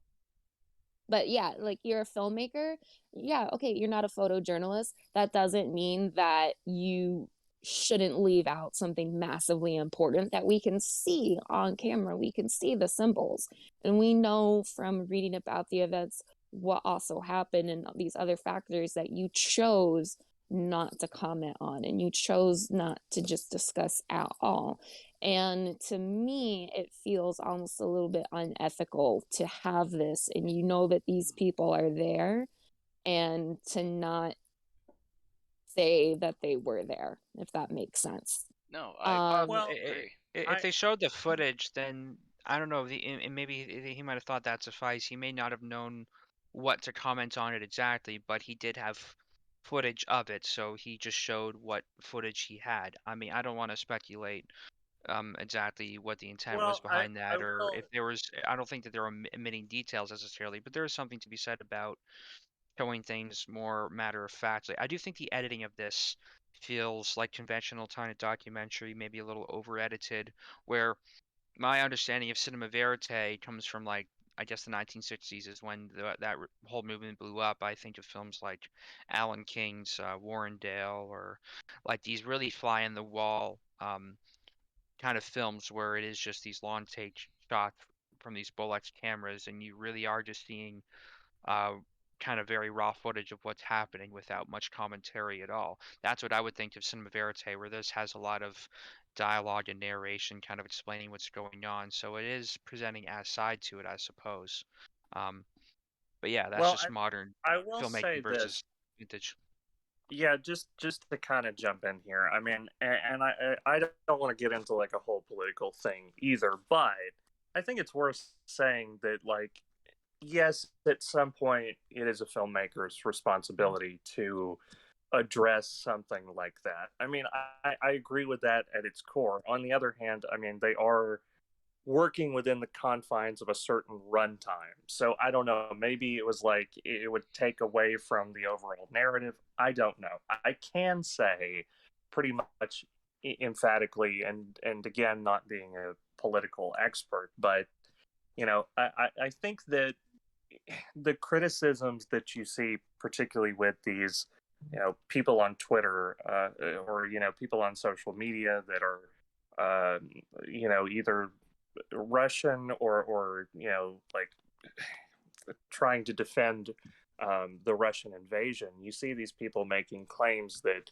But yeah, like, you're a filmmaker. Yeah, okay, you're not a photojournalist. That doesn't mean that you shouldn't leave out something massively important that we can see on camera. We can see the symbols. And we know from reading about the events what also happened and these other factors that you chose not to comment on and you chose not to just discuss at all. And to me, it feels almost a little bit unethical to have this, and that these people are there, and to not say that they were there, if that makes sense. No, I Well, agree. If they showed the footage, then I don't know. Maybe he might have thought that sufficed. He may not have known what to comment on it exactly, but he did have footage of it, so he just showed what footage he had. I mean, I don't want to speculate exactly what the intent was well, I behind I that, or will. if there was. I don't think that they're omitting details necessarily, but there is something to be said about showing things more matter of factly. I do think the editing of this feels like conventional kind of documentary, maybe a little over edited, where my understanding of cinema verite comes from, like, I guess the 1960s is when whole movement blew up. I think of films like Alan King's Warrendale, or like these really fly in the wall kind of films where it is just these long take shots from these Bolex cameras, and you really are just seeing uh, kind of very raw footage of what's happening without much commentary at all. That's what I would think of cinema verite, where this has a lot of dialogue and narration kind of explaining what's going on. So it is presenting a side to it, I suppose. Um, but yeah, that's Well, just modern I will say filmmaking this. versus vintage. Yeah, just to kind of jump in here. I mean, and I don't want to get into like a whole political thing either, but I think it's worth saying that, like, yes, at some point it is a filmmaker's responsibility to address something like that. I mean, I agree with that at its core. On the other hand, I mean, they are working within the confines of a certain runtime. So I don't know. Maybe it was like it would take away from the overall narrative. I don't know. I can say pretty much emphatically, and again, not being a political expert, but I think that the criticisms that you see, particularly with these, people on Twitter, or people on social media that are either Russian or like trying to defend the Russian invasion. You see these people making claims that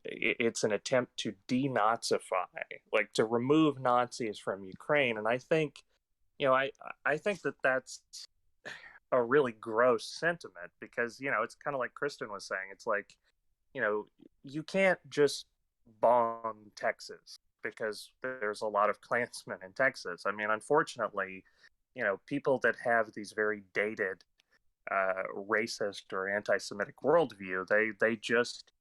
it's an attempt to denazify, like to remove Nazis from Ukraine. And I think, I think that that's a really gross sentiment because, it's kind of like Kristen was saying. It's like, you can't just bomb Texas because there's a lot of Klansmen in Texas. I mean, unfortunately, people that have these very dated racist or anti-Semitic worldview, they just,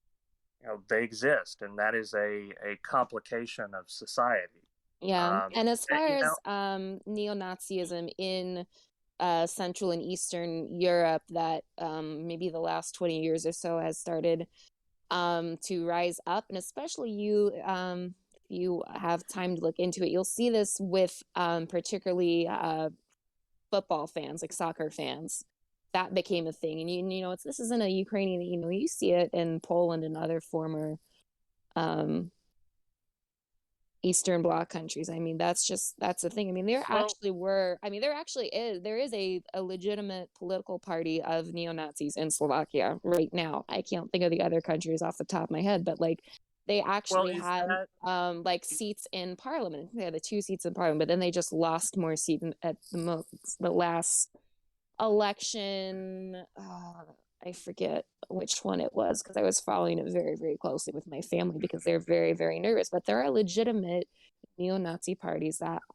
they exist, and that is a complication of society. Yeah. And as far you as know, neo-Nazism in Central and Eastern Europe, that maybe the last 20 years or so has started to rise up, and especially if you have time to look into it, you'll see this with particularly football fans, like soccer fans. That became a thing, and this isn't a Ukrainian. You see it in Poland and other former Eastern Bloc countries. I mean, that's the thing. I mean, there is a legitimate political party of neo-Nazis in Slovakia right now. I can't think of the other countries off the top of my head, but like they actually had like seats in parliament. They had the 2 seats in parliament, but then they just lost more seats at the last election. I forget which one it was because I was following it very, very closely with my family because they're very, very nervous. But there are legitimate neo-Nazi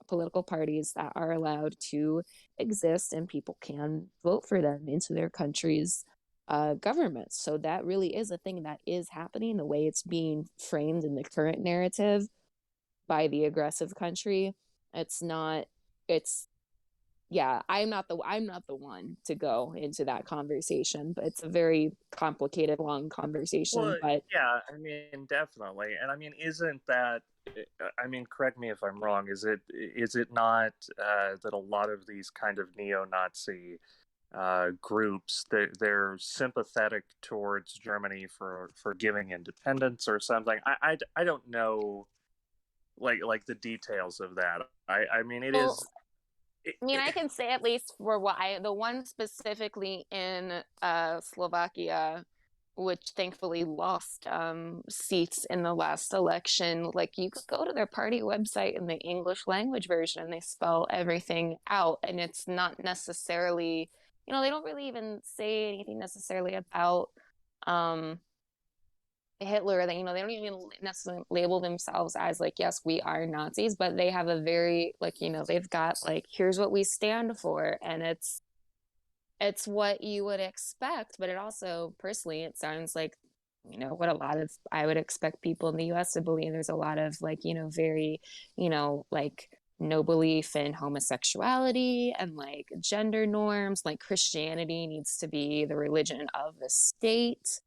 political parties that are allowed to exist, and people can vote for them into their country's government. So that really is a thing that is happening. The way it's being framed in the current narrative by the aggressive country, it's not. It's yeah, I'm not the one to go into that conversation, but it's a very complicated, long conversation. well, But yeah, I mean, definitely, and I mean, isn't that? I mean, correct me if I'm wrong. Is it not that a lot of these kind of neo-Nazi groups they're sympathetic towards Germany for giving independence or something? I don't know, like the details of that. I mean, it well, is. I mean, I can say at least for the one specifically in Slovakia, which thankfully lost seats in the last election. Like you could go to their party website in the English language version, and they spell everything out, and it's not necessarily, they don't really even say anything necessarily about Hitler. That they don't even necessarily label themselves as like, yes, we are Nazis, but they have a very like, they've got like, here's what we stand for, and it's what you would expect. But it also, personally, it sounds like what a lot of I would expect people in the US to believe. There's a lot of like, very, like no belief in homosexuality and like gender norms. Like Christianity needs to be the religion of the state.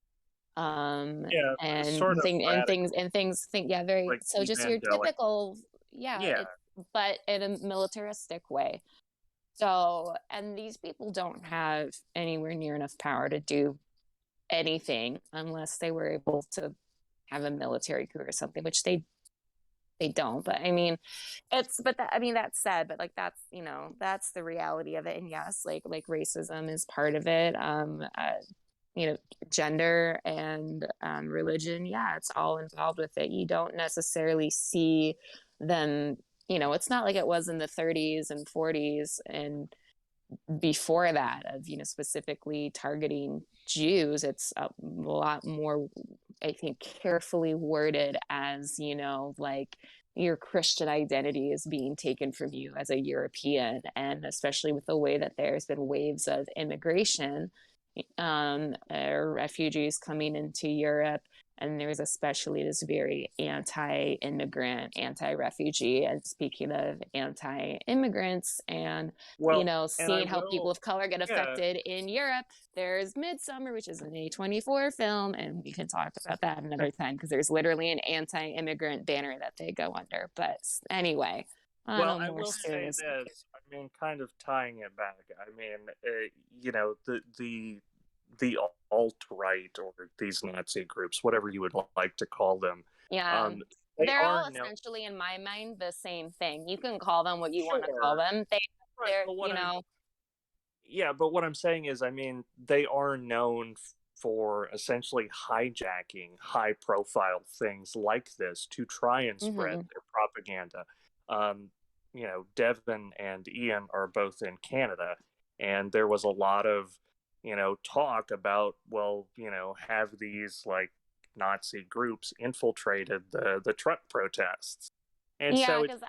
Yeah, And sort of radical, things think, yeah, very, like so just your evangelical. typical, yeah, Yeah, but in a militaristic way. So, and these people don't have anywhere near enough power to do anything unless they were able to have a military coup or something, which they don't. But I mean, that said, but like that's the reality of it. And yes, like racism is part of it. Gender and religion, yeah, it's all involved with it. You don't necessarily see them, it's not like it was in the 30s and 40s and before that of specifically targeting Jews. It's a lot more, I think, carefully worded as like your Christian identity is being taken from you as a European, and especially with the way that there's been waves of immigration, refugees coming into Europe. And there's especially this very anti-immigrant, anti-refugee, and speaking of anti-immigrants and, well, and I seeing how people will. of color get Yeah, affected in Europe, there's Midsummer, which is an A24 film, and we can talk about that another time because there's literally an anti-immigrant banner that they go under. But anyway, on well, a I more will say serious note. this. I mean, kind of tying it back. I mean, the alt right or these Nazi groups, whatever you would like to call them, Yeah. um, they're all are known. essentially, in my mind, the same thing. You can call them what you want to call Sure. them. Right, They're, but you know, but what I'm saying is, I mean, they are known for essentially hijacking high profile things like this to try and spread hmm their propaganda. Um, Devin and Ian are both in Canada, and there was a lot of, talk about, well, have these like Nazi groups infiltrated the truck protests. And yeah, so because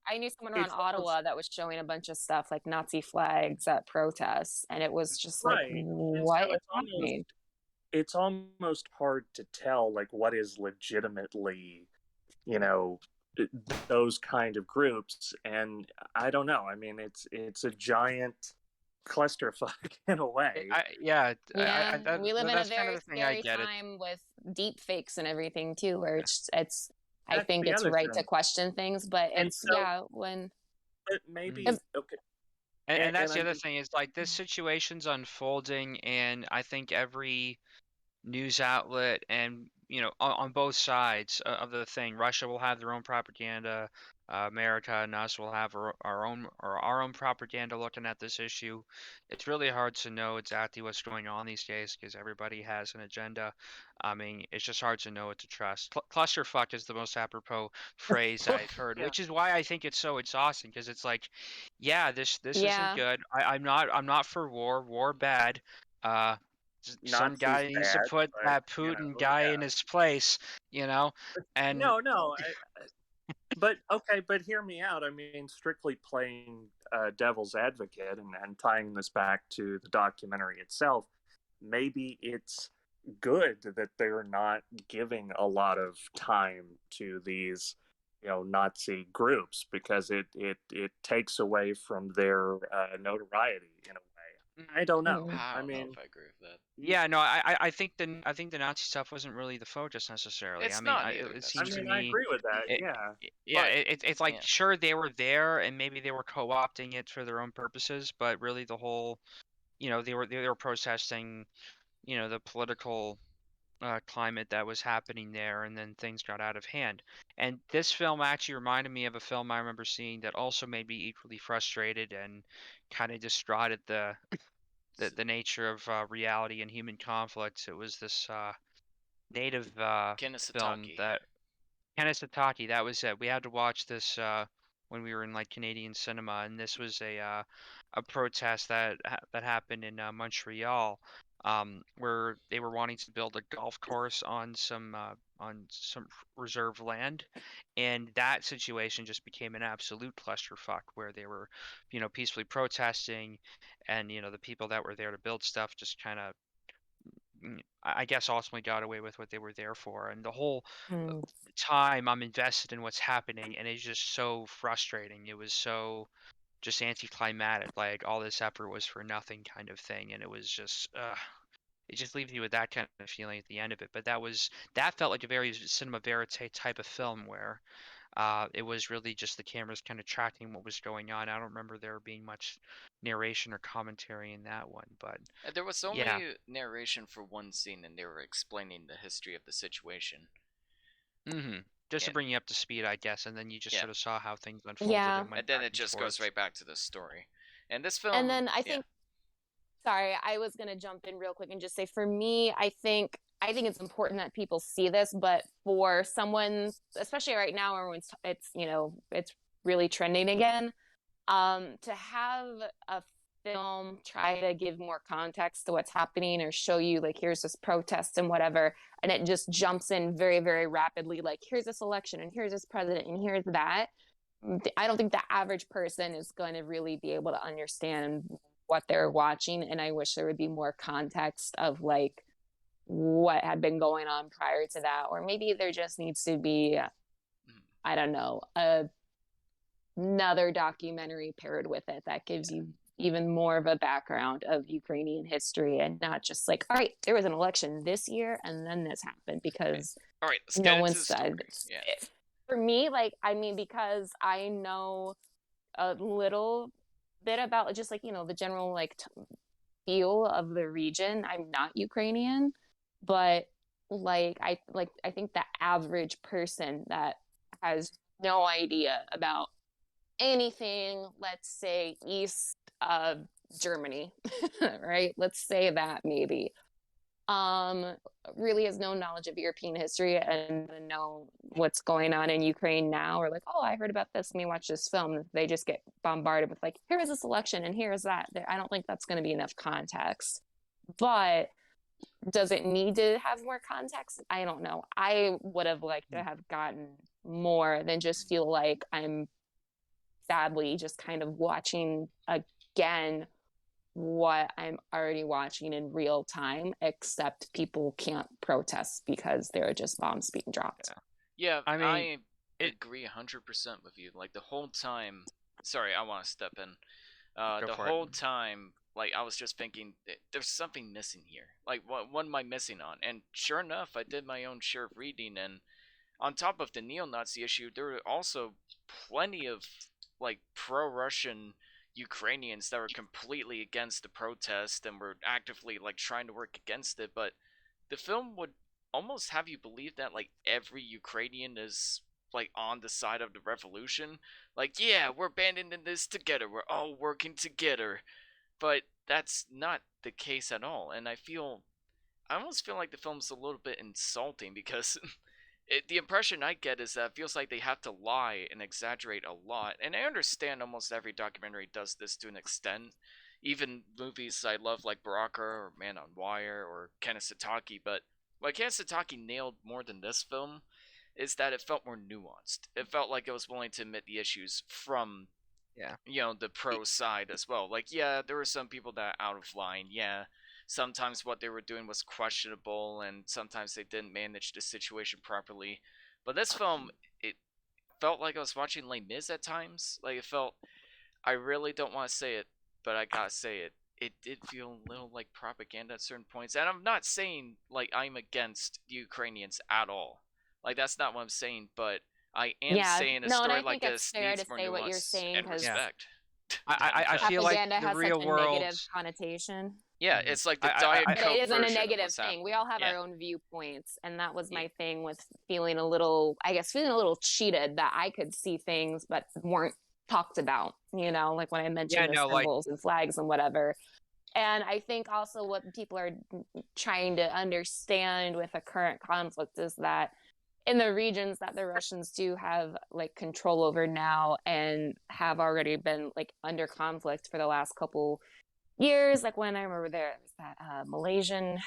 I knew someone around it's almost Ottawa that was showing a bunch of stuff like Nazi flags at protests, and it was just like, right. And what so is happening? it's almost hard to tell like what is legitimately, you know, those kind of groups. And I don't know. I mean, it's a giant clusterfuck in a way. Yeah, we live in a That's kind of very the thing. I scary get it. time with deep fakes and everything too, where it's I That's think the it's other right to thing. question things, but And it's so, when but Mhm. maybe okay. And And that's I the other mean, thing is like this situation's unfolding, and I think every news outlet and on both sides of the thing, Russia will have their own propaganda, America and us will have our own propaganda looking at this issue. It's really hard to know exactly what's going on these days because everybody has an agenda. I mean, it's just hard to know what to trust. Clusterfuck is the most apropos phrase I've heard, yeah, which is why I think it's so exhausting because it's like, yeah, this isn't yeah, good. I'm not for war. War bad. Uh, some Nazis guy needs to bad, put but that Putin guy yeah. in his place, you know? And No. But okay, but hear me out. I mean, strictly playing devil's advocate and tying this back to the documentary itself, maybe it's good that they're not giving a lot of time to these, Nazi groups because it takes away from their notoriety in a way. I don't know. mhm. I I don't know mean, if I agree with that. yeah, no, I think the Nazi stuff wasn't really the focus necessarily. I It's mean, not it, either it I seems to mean, necessarily. I me, agree with that. it, Yeah, yeah, But it's like yeah, sure they were there and maybe they were co-opting it for their own purposes, but really the whole, they were protesting, the political climate that was happening there, and then things got out of hand. And this film actually reminded me of a film I remember seeing that also made me equally frustrated and kind of distraught at the nature of reality and human conflicts. It was this native film Kinesataki. that Kanesatake, that was it. We had to watch this when we were in like Canadian cinema, and this was a protest that happened in Montreal, where they were wanting to build a golf course on some reserve land, and that situation just became an absolute clusterfuck where they were, peacefully protesting, and the people that were there to build stuff just kind of, I guess, ultimately got away with what they were there for, and the whole Mm. time I'm invested in what's happening, and it's just so frustrating. It was so just anticlimactic, like all this effort was for nothing kind of thing, and it was just it just leaves you with that kind of feeling at the end of it. But that felt like a very cinema verite type of film where it was really just the cameras kind of tracking what was going on. I don't remember there being much narration or commentary in that one, but There was yeah. only narration for one scene, and they were explaining the history of the situation. Just to And bring you up to speed, I guess, and then you just yeah, sort of saw how things unfolded Yeah. and and went then back it and just goes forth. right back to the story. And this And film, then I yeah, think, sorry, I was gonna jump in real quick and just say, for me, I think it's important that people see this, but for someone, especially right now, everyone's it's really trending again. To have a film try to give more context to what's happening or show you like here's this protest and whatever, and it just jumps in very, very rapidly, like here's this election and here's this president and here's that. I don't think the average person is going to really be able to understand what they're watching, and I wish there would be more context of like what had been going on prior to that, or maybe there just needs to be, mhm, I don't know, another documentary paired with it that gives you even more of a background of Ukrainian history, and not just like, all right, there was an election this year and then this happened, okay. because All right, let's no get one into the said story. Yeah, it. For me, like, I mean, because I know a little bit about just like, the general like feel of the region. I'm not Ukrainian, but I think the average person that has no idea about anything, let's say east of Germany, right? Let's say that maybe. Really has no knowledge of European history and know what's going on in Ukraine now, or like, oh, I heard about this, let me watch this film. They just get bombarded with like, here is this election and here is that. I don't think that's going to be enough context. But does it need to have more context? I don't know. I would have liked to have gotten more than just feel like I'm sadly just kind of watching again what I'm already watching in real time, except people can't protest because there are just bombs being dropped. Yeah, I mean, I it agree 100% with you. Like the whole time, sorry, I want to step in. go The for it. whole time, like I was just thinking, there's something missing here. Like, what am I missing on? And sure enough, I did my own share of reading, and on top of the neo-Nazi issue, there were also plenty of like pro-Russian Ukrainians that were completely against the protest and were actively like trying to work against it. But the film would almost have you believe that like every Ukrainian is like on the side of the revolution. Like, yeah, we're banding in this together. We're all working together. But that's not the case at all. And I almost feel like the film's a little bit insulting because the impression I get is that it feels like they have to lie and exaggerate a lot. And I understand almost every documentary does this to an extent. Even movies I love like Baraka or Man on Wire or Ken Sataki, but what Ken Sataki nailed more than this film is that it felt more nuanced. It felt like it was willing to admit the issues from Yeah. the pro side as well. Like, yeah, there were some people that out of line. Yeah, sometimes what they were doing was questionable, and sometimes they didn't manage the situation properly. But this film, it felt like I was watching Les Mis at times. Like, it felt, I really don't want to say it, but I gotta say it. It did feel a little like propaganda at certain points. And I'm not saying, like, I'm against the Ukrainians at all. Like, that's not what I'm saying, but I am Yeah, saying a no, and story I like think it's this fair to needs more say what you're nuance saying and because Yeah. respect. I feel like propaganda the has such real a world. negative connotation. Yeah, Mhm. it's like the Diet But it Coke isn't a version of negative what's thing. We happening. all have Yeah. our own viewpoints, and that was my thing with feeling a little, I guess, feeling a little cheated that I could see things but weren't talked about, like when I Yeah, mentioned the no, like symbols and flags and whatever. And I think also what people are trying to understand with the current conflict is that in the regions that the Russians do have like control over now and have already been like under conflict for the last couple years, like when I remember there was that Malaysian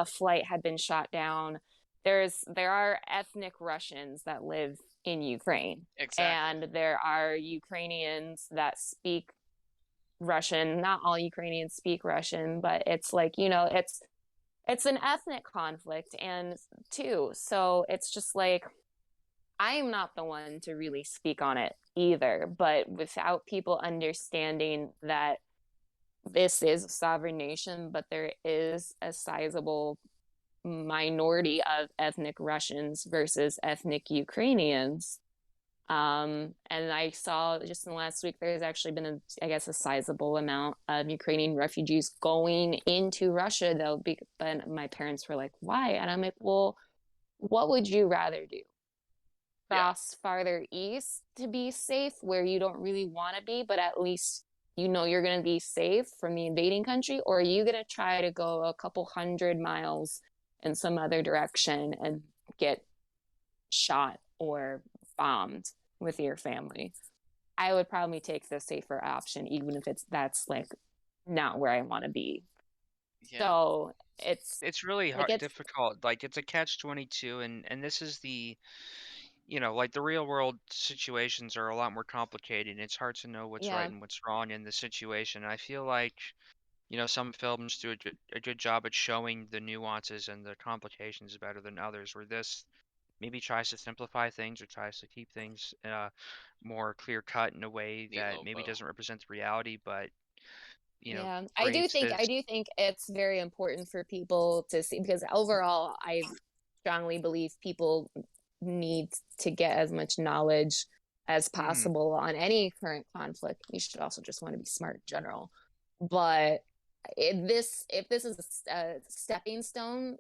flight had been shot down. There are ethnic Russians that live in Ukraine, Exactly. and there are Ukrainians that speak Russian. Not all Ukrainians speak Russian, but it's like it's an ethnic conflict, and too. So it's just like I am not the one to really speak on it either. But without people understanding that this is a sovereign nation, but there is a sizable minority of ethnic Russians versus ethnic Ukrainians. And I saw just in the last week, there's actually been, I guess, a sizable amount of Ukrainian refugees going into Russia, though. But my parents were like, why? And I'm like, well, what would you rather do? Yeah. Cross farther east to be safe where you don't really want to be, but at least you're going to be safe from the invading country, or are you going to try to go a couple 100 miles in some other direction and get shot or bombed with your family? I would probably take the safer option, even if that's like not where I want to be. Yeah. So it's really like hard, difficult. Like it's a catch-22, and this is the like the real world situations are a lot more complicated. It's hard to know what's right yeah, and what's wrong in the situation. I feel like some films do a good job at showing the nuances and the complications better than others, where this maybe tries to simplify things or tries to keep things more clear cut in a way Neat that little maybe bow. doesn't represent the reality, but yeah. I do creates think this. it's very important for people to see, because overall I strongly believe people need to get as much knowledge as Mhm. possible on any current conflict. You should also just want to be smart in general. But if this is a stepping stone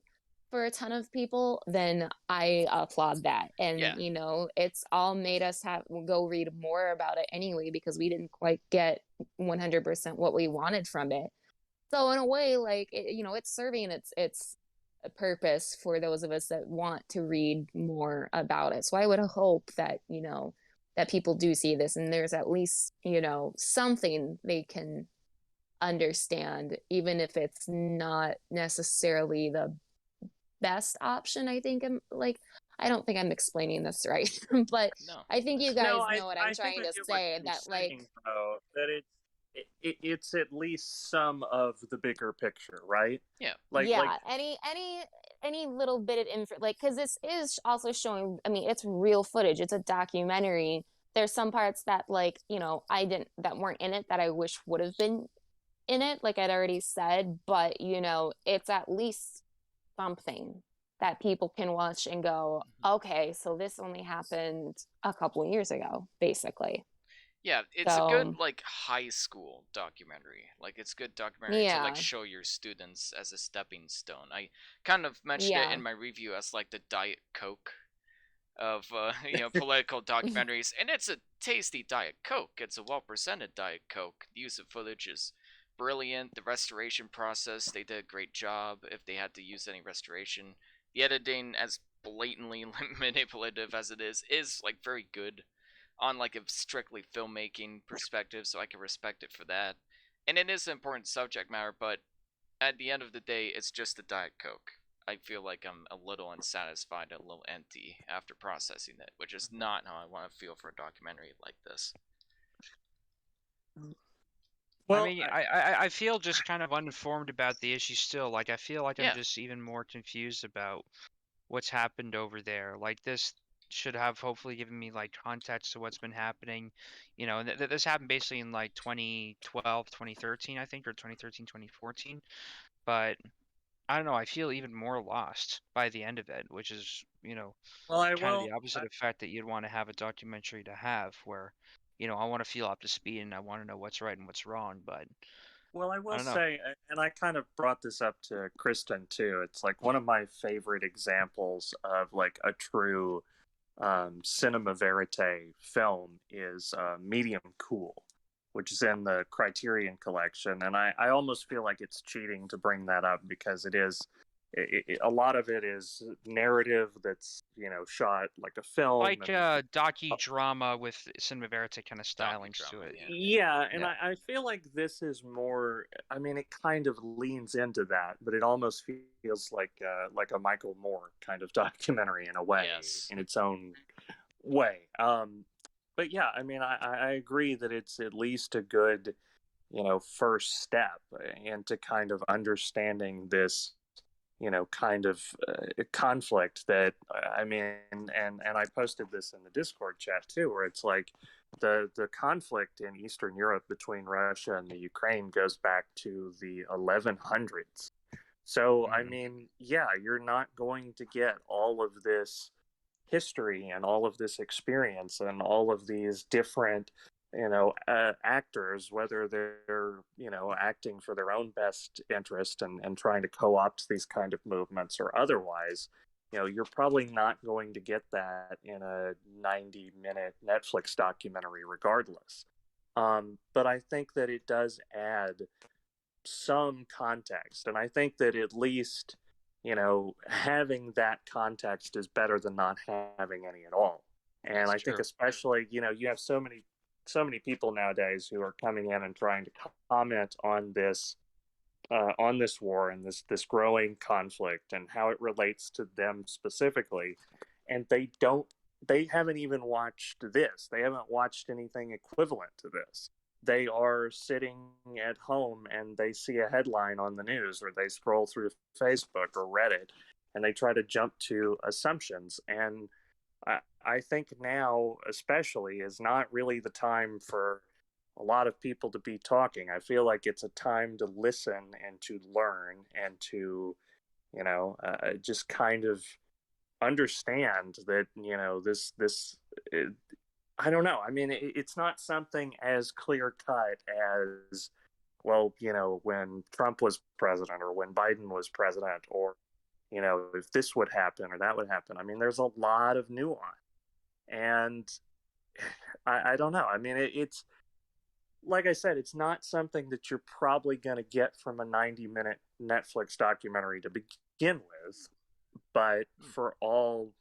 for a ton of people, then I applaud that. And, Yeah. it's all made us go read more about it anyway, because we didn't quite get 100% what we wanted from it. So in a way, like, it's serving its a purpose for those of us that want to read more about it. So I would hope that, that people do see this and there's at least, something they can understand, even if it's not necessarily the best option. I don't think I'm explaining this right, but No. I think you No, guys know what I'm I think trying I to get what say, you're that like, saying, though. That it's at least some of the bigger picture, right? Yeah. yeah, any little bit of info, like, because this is also showing, I mean, it's real footage, it's a documentary. There's some parts that, like, I didn't that weren't in it that I wish would have been in it, like I'd already said, but it's at least something that people can watch and go, okay, so this only happened a couple years ago, basically. Yeah, it's a good So like high school documentary. Like it's good documentary to like yeah, show your students as a stepping stone. I kind of mentioned it yeah. in my review as like the Diet Coke of political documentaries, and it's a tasty Diet Coke. It's a well presented Diet Coke. The use of footage is brilliant. The restoration process, they did a great job. If they had to use any restoration, the editing, as blatantly manipulative as it is like very good on like a strictly filmmaking perspective, so I can respect it for that. And it is an important subject matter, but at the end of the day, it's just a Diet Coke. I feel like I'm a little unsatisfied, a little empty after processing it, which is not how I want to feel for a documentary like this. I Well, mean, I feel just kind of uninformed about the issue still. Like, I feel like I'm Yeah, just even more confused about what's happened over there. Like, this should have hopefully given me like context to what's been happening. This happened basically in like 2012, 2013, I think, or 2013, 2014. But I don't know, I feel even more lost by the end of it, which is, well, I kind of will. the opposite effect that you'd want to have a documentary to have, where, I want to feel up to speed and I want to know what's right and what's wrong, but Well, I I will don't know. say, and I kind of brought this up to Kristen too. It's like one of my favorite examples of like a true cinema verite film is Medium Cool, which is in the Criterion Collection, and I almost feel like it's cheating to bring that up because it is. A lot of it is narrative that's shot like a film, Like and docudrama with cinema verite kind of stylings to docudrama. it. Yeah, yeah, and Yeah. I feel like this is more. I mean, it kind of leans into that, but it almost feels like a Michael Moore kind of documentary in a way, yes, in its own way. But yeah, I mean, I agree that it's at least a good, first step into kind of understanding this, kind of conflict that I mean, and I posted this in the Discord chat too, where it's like the conflict in Eastern Europe between Russia and the Ukraine goes back to the 1100s. So I mean, yeah, you're not going to get all of this history and all of this experience and all of these different actors, whether they're acting for their own best interest and trying to co-opt these kind of movements or otherwise. You're probably not going to get that in a 90-minute Netflix documentary regardless. But I think that it does add some context, and I think that at least having that context is better than not having any at all. And that's I think true. especially you have so many people nowadays who are coming in and trying to comment on this war and this growing conflict and how it relates to them specifically, and they haven't even watched this. They haven't watched anything equivalent to this. They are sitting at home and they see a headline on the news or they scroll through Facebook or Reddit and they try to jump to assumptions. And I think now, especially, is not really the time for a lot of people to be talking. I feel like it's a time to listen and to learn and to, just kind of understand that, I don't know. I mean, it's not something as clear cut as, well, when Trump was president or when Biden was president or, if this would happen or that would happen. I mean, there's a lot of nuance, and I don't know. I mean, it's like I said, it's not something that you're probably going to get from a 90-minute Netflix documentary to begin with. But for all,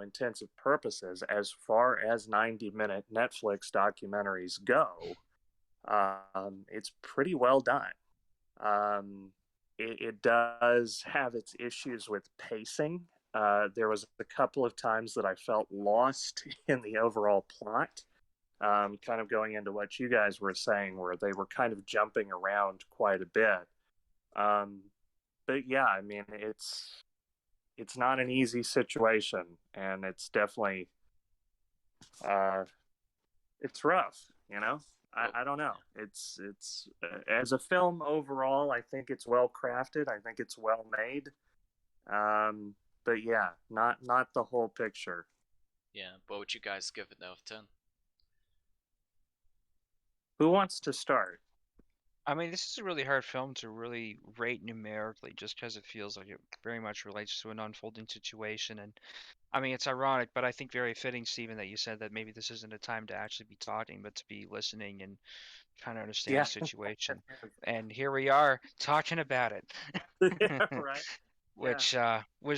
intents and purposes, as far as 90-minute Netflix documentaries go, it's pretty well done. It does have its issues with pacing. There was a couple of times that I felt lost in the overall plot. Kind of going into what you guys were saying, where they were kind of jumping around quite a bit. But yeah, I mean, it's not an easy situation, and it's definitely it's rough. I don't know. It's as a film overall, I think it's well crafted. I think it's well made. But yeah, not the whole picture. Yeah, what would you guys give it out of 10? Who wants to start? I mean, this is a really hard film to really rate numerically, just because it feels like it very much relates to an unfolding situation. And I mean, it's ironic, but I think very fitting, Stephen, that you said that maybe this isn't a time to actually be talking, but to be listening and trying to understand Yeah. the situation. And here we are talking about it. Yeah, right. Which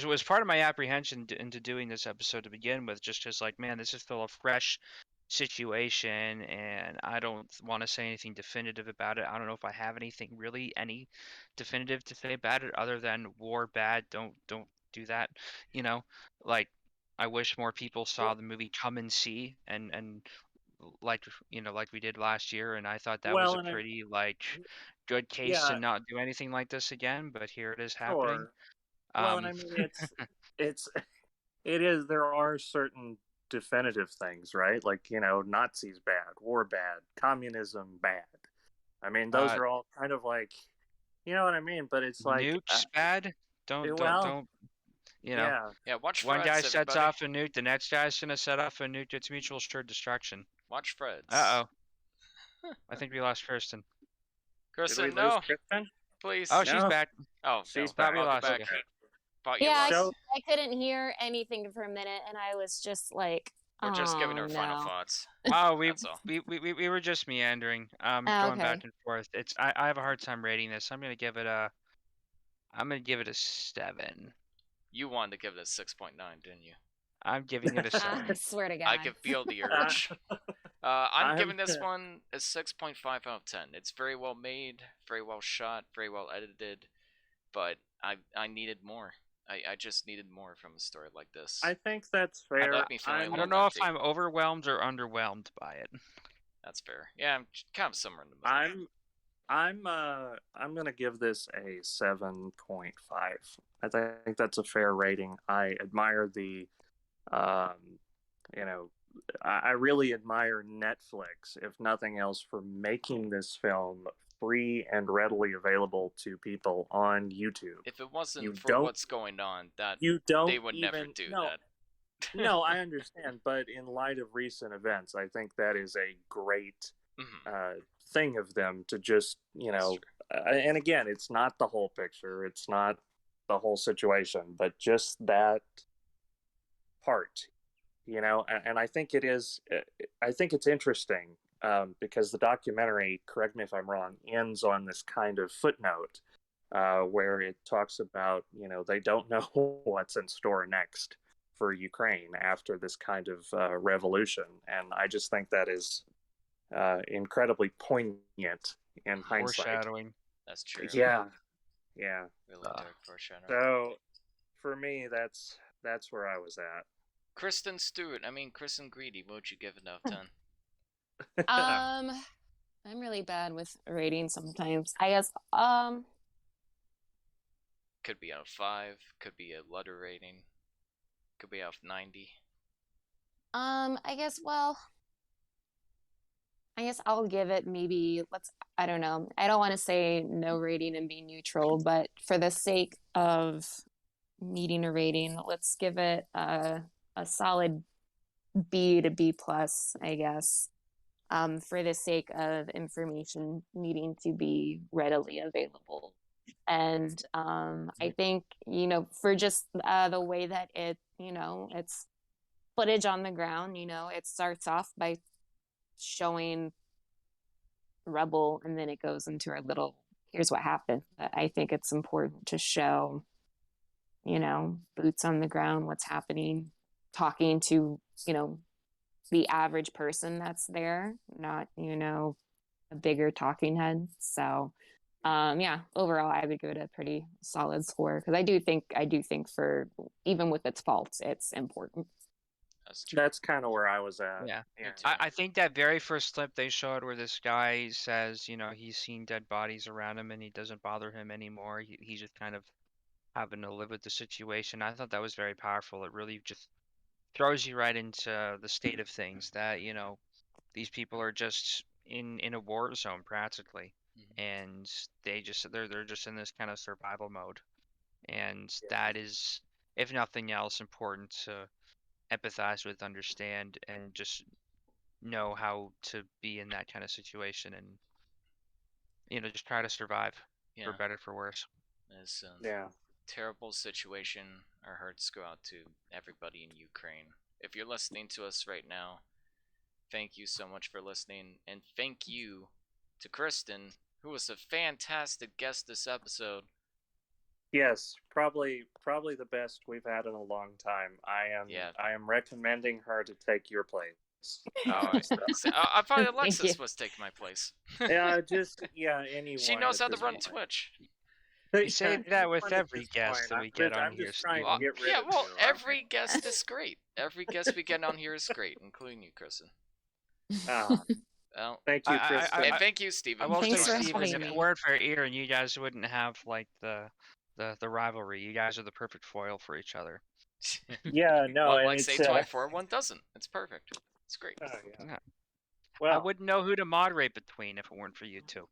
was part of my apprehension into doing this episode to begin with, just because, like, man, this is still a fresh situation, and I don't want to say anything definitive about it. I don't know if I have any definitive to say about it, other than war bad. Don't do that. Like, I wish more people saw the movie Come and See, and like like we did last year, and I thought that was Well, a and pretty good case to yeah, not do anything like this again. But here it is happening. sure. Well, and I mean, it's it is. There are certain definitive things, right? Like, Nazis bad, war bad, communism bad. I mean, those are all kind of like, you know what I mean? But it's like, nukes bad. Don't well, Yeah. Yeah, watch One guy Fred's, sets everybody. off a nuke, the next guy's gonna set off a nuke. It's mutual assured destruction. Watch Fred's. Uh-oh. I think we lost Kirsten. did Kristen, we lose no, Kristen? please. Oh, she's No. back. Oh, She's no. back. We lost back. you. Thought you Yeah, lost. I couldn't hear anything for a minute, and I was just like, We're just giving "Oh, her final no." thoughts. Oh, That's all. we were just meandering, Oh, going okay. back and forth. I have a hard time rating this. I'm gonna give it a 7. You wanted to give it a 6.9, didn't you? I'm giving it a 7. I swear to God. I can feel the urge. I'm giving this one a 6.5 out of 10. It's very well made, very well shot, very well edited, but I needed more. I just needed more from a story like this. I think that's fair. left me feeling a I little don't know if empty. I'm overwhelmed or underwhelmed by it. That's fair. Yeah, I'm kind of somewhere in the middle. I'm gonna give this a 7.5. I think that's a fair rating. I admire the, I really admire Netflix, if nothing else, for making this film free and readily available to people on YouTube. If it wasn't You for don't- what's going on, They would never do that. No, I understand, but in light of recent events, I think that is a great thing of them to just, and again, it's not the whole picture, it's not the whole situation, but just that part, and I think it's interesting, because the documentary, correct me if I'm wrong, ends on this kind of footnote, where it talks about, they don't know what's in store next for Ukraine after this kind of revolution. And I just think that is incredibly poignant in hindsight. Foreshadowing. That's true. Yeah. Really dark foreshadowing. So for me, that's where I was at. Kristen Greedy, what would you give it out of 10? I'm really bad with ratings sometimes. I guess, Could be out of 5, could be a letter rating, could be out of 90. I guess I'll give it maybe, I don't know. I don't want to say no rating and be neutral, but for the sake of meeting a rating, let's give it a solid B to B plus, I guess, for the sake of information needing to be readily available And I think, for just the way that it's footage on the ground, it starts off by showing Rebel, and then it goes into our little, here's what happened. I think it's important to show, boots on the ground, what's happening, talking to, the average person that's there, not, a bigger talking head. So, yeah, overall, I would give it a pretty solid score because I do think for even with its faults, it's important. That's true. That's kind of where I was at. Yeah. Me too. I think that very first clip they showed where this guy says, he's seen dead bodies around him and he doesn't bother him anymore. He's just kind of having to live with the situation. I thought that was very powerful. It really just throws you right into the state of things that, these people are just in a war zone practically. And they're just in this kind of survival mode. And that is, if nothing else, important to empathize with, understand, and just know how to be in that kind of situation and just try to survive for Yeah, better for worse. it's a Yeah. terrible situation. Our hearts go out to everybody in Ukraine. If you're listening to us right now, thank you so much for listening, and thank you to Kristen, who was a fantastic guest this episode. Yes, probably the best we've had in a long time. I am recommending her to take your place. Oh, I thought Alexis was taking my place. Anyone. She knows how to run point. Twitch. You say that with every guest that we get on I'm here, just trying Steve. to get rid Yeah, of well, you. every guest is great. Every guest we get on here is great, including you, Kristen. Well, Thank you, Kristen. and thank you, Steven. I will Thanks say, for Steven, having if me. it weren't for Erin, you guys wouldn't have like the rivalry. You guys are the perfect foil for each other. Yeah, no, well, and like it's, say 24, one doesn't. It's perfect. It's great. yeah. Yeah. I Well, wouldn't know who to moderate between if it weren't for you two.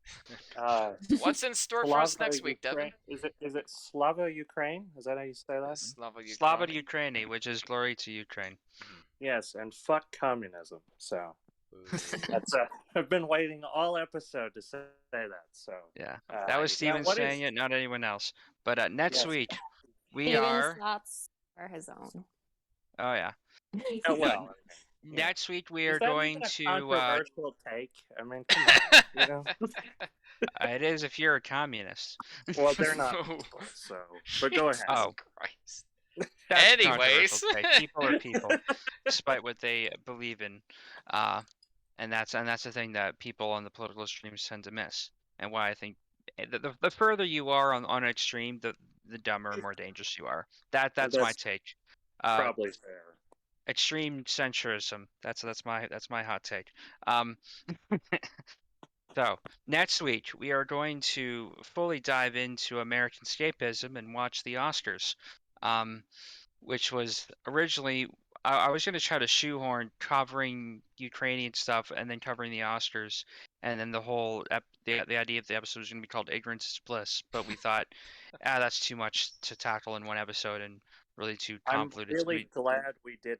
What's in store for us next week, Devin? Is it Slava Ukraine? Is that how you say that? Slava Slava Ukraini, which is glory to Ukraine. Yes, and fuck communism. So that's I've been waiting all episode to say that. So yeah, that was Steven saying it, not anyone else. But next week we are. Thoughts are his own. Oh yeah. Oh, well, Next week we is are that going even a to. controversial take. I mean, come on, It is if you're a communist. Well, they're not. So, but go ahead. Oh, Christ. That's a Anyways, controversial take. People are people, despite what they believe in, and that's the thing that people on the political extremes tend to miss, and why I think the further you are on an extreme, the dumber and more dangerous you are. That's my take. Probably fair. Extreme centrism. That's my hot take. So next week we are going to fully dive into American escapism and watch the Oscars, which was originally I was going to try to shoehorn covering Ukrainian stuff and then covering the Oscars, and then the whole the idea of the episode was going to be called Ignorance is Bliss, but we thought, that's too much to tackle in one episode and really too convoluted. I'm really glad we did.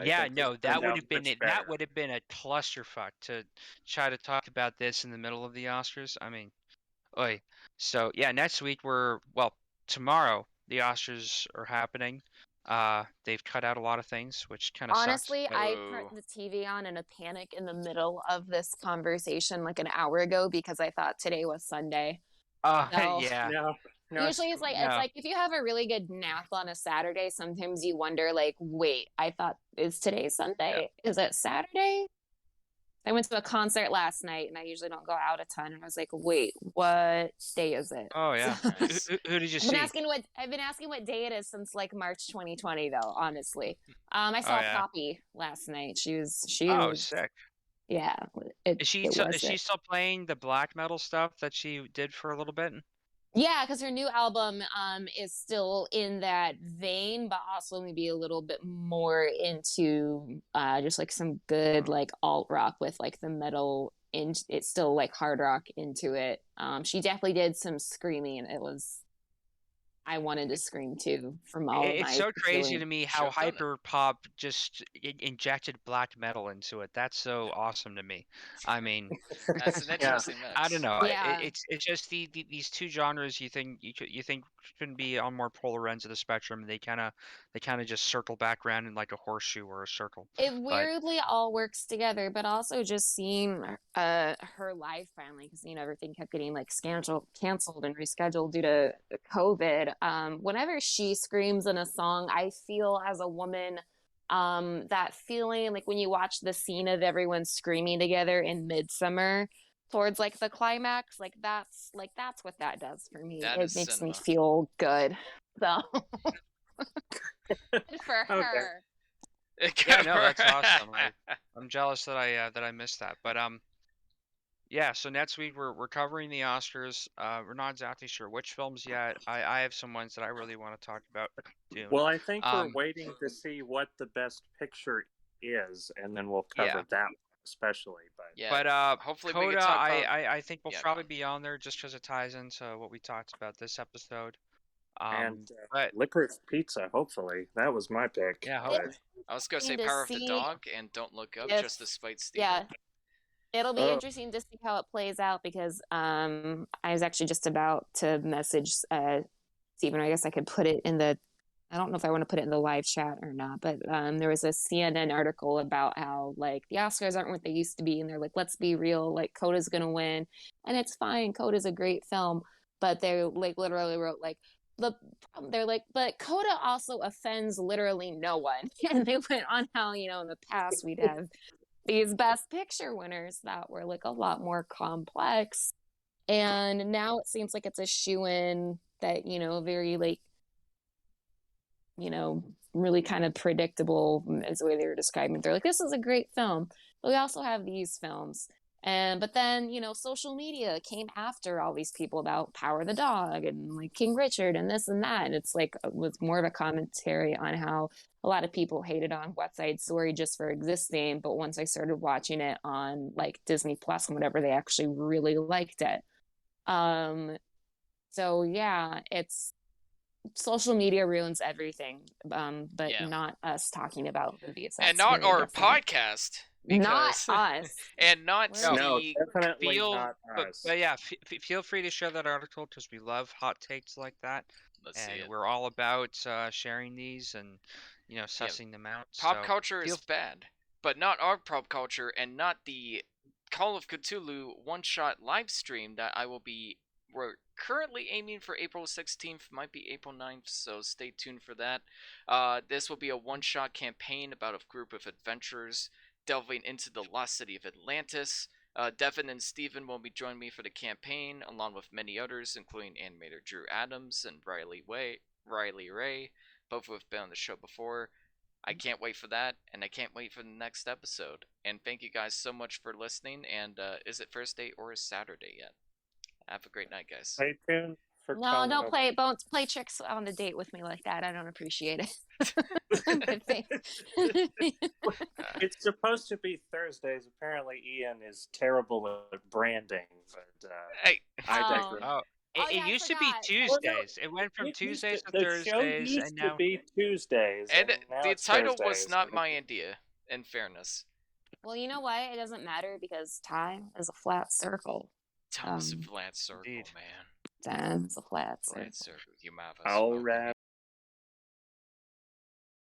Yeah, no, that would have been it. That would have been a clusterfuck to try to talk about this in the middle of the Oscars. I mean, oi. So yeah, next week tomorrow the Oscars are happening. They've cut out a lot of things, which kind of Honestly, sucks. I put the TV on in a panic in the middle of this conversation like an hour ago because I thought today was Sunday. Yeah. No, Usually it's like if you have a really good nap on a Saturday, sometimes you wonder like, wait, I thought is today Sunday? Yeah. Is it Saturday? I went to a concert last night and I usually don't go out a ton and I was like, wait, what day is it? Oh yeah. Who did you see? I've been asking what day it is since like March 2020 though, honestly. I saw Poppy last night. She was sick. Yeah. Is she still playing the black metal stuff that she did for a little bit? Yeah, because her new album is still in that vein, but also maybe a little bit more into just like some good like alt rock with like the metal it's still like hard rock into it. She definitely did some screaming. It was I wanted to scream too from all of It's my so crazy feeling. to me Should how have done it. hyper pop just injected black metal into it. That's so awesome to me. I mean, That's an Yeah. interesting I don't mix. know. Yeah. It's just these two genres you think shouldn't be on more polar ends of the spectrum. They kind of just circle back around in like a horseshoe or a circle. It But weirdly all works together, but also just seeing her live finally, because everything kept getting like canceled and rescheduled due to COVID. Whenever she screams in a song, I feel as a woman that feeling like when you watch the scene of everyone screaming together in Midsummer towards like the climax, that's what that does for me. That It is makes me cinema. feel good. So good for Okay. her. yeah, no, that's awesome. I'm jealous that I missed that. But yeah. So next week we're covering the Oscars. We're not exactly sure which films yet. I have some ones that I really want to talk about soon. Well, I think we're Um, waiting to see what the best picture is, and then we'll yeah. cover that especially. But Yeah. But hopefully we Coda, can talk I think will Yeah, go probably on. be on there just because it ties into what we talked about this episode. and But Licorice Pizza, hopefully that was my pick. yeah, But hopefully. I was gonna say Interesting to Power of the see Dog and Don't Look Up if just to spite Steven. yeah, it'll be oh, interesting to see how it plays out because I was actually just about to message Stephen. I guess I could put it in the I don't know if I want to put it in the live chat or not, but there was a CNN article about how like the Oscars aren't what they used to be, and they're like, let's be real, like Coda's gonna win, and it's fine. Coda's a great film, but they like literally wrote like they're like, but Coda also offends literally no one, and they went on how in the past we'd have these Best Picture winners that were like a lot more complex, and now it seems like it's a shoe-in that very like really kind of predictable is the way they were describing it. They're like, this is a great film, but we also have these films. But then, social media came after all these people about Power the Dog and like King Richard and this and that. And it's like, it was more of a commentary on how a lot of people hated on West Side Story just for existing. But once I started watching it on like Disney Plus and whatever, they actually really liked it. So yeah, it's social media ruins everything, but Yeah. not us talking about movies. And That's not very our different. podcast. Not Because us. and not We're- no, the definitely Feel, not us. but yeah, feel free to share that article because we love hot takes like that, let's see and it. we're all about sharing these and sussing them out. Pop So culture feel is bad, but not our pop culture and not the Call of Cthulhu one-shot live stream that we're currently aiming for April 16th, might be April 9th, so stay tuned for that. This will be a one-shot campaign about a group of adventurers delving into the lost city of Atlantis. Devin and Steven will be joining me for the campaign, along with many others, including animator Drew Adams and Riley Ray, both who have been on the show before. I can't wait for that, and I can't wait for the next episode. And thank you guys so much for listening. And is it Thursday or is Saturday yet? Have a great night, guys. Stay tuned for No, Conan don't play tricks on the date with me like that. I don't appreciate it. It's supposed to be Thursdays. Apparently, Ian is terrible at branding, but Hey, I Oh. digress. Oh, Oh, it yeah, I used to be forgot. Tuesdays. It went from It used Tuesdays to the show Thursdays, used and now to be Tuesdays, and now the it's title was Thursdays. not my idea. In fairness, Well, you know what? It doesn't matter because time is a flat circle. Thomas Um, flat circle, Indeed. man. Time is a flat circle. Flat circle. You have All right.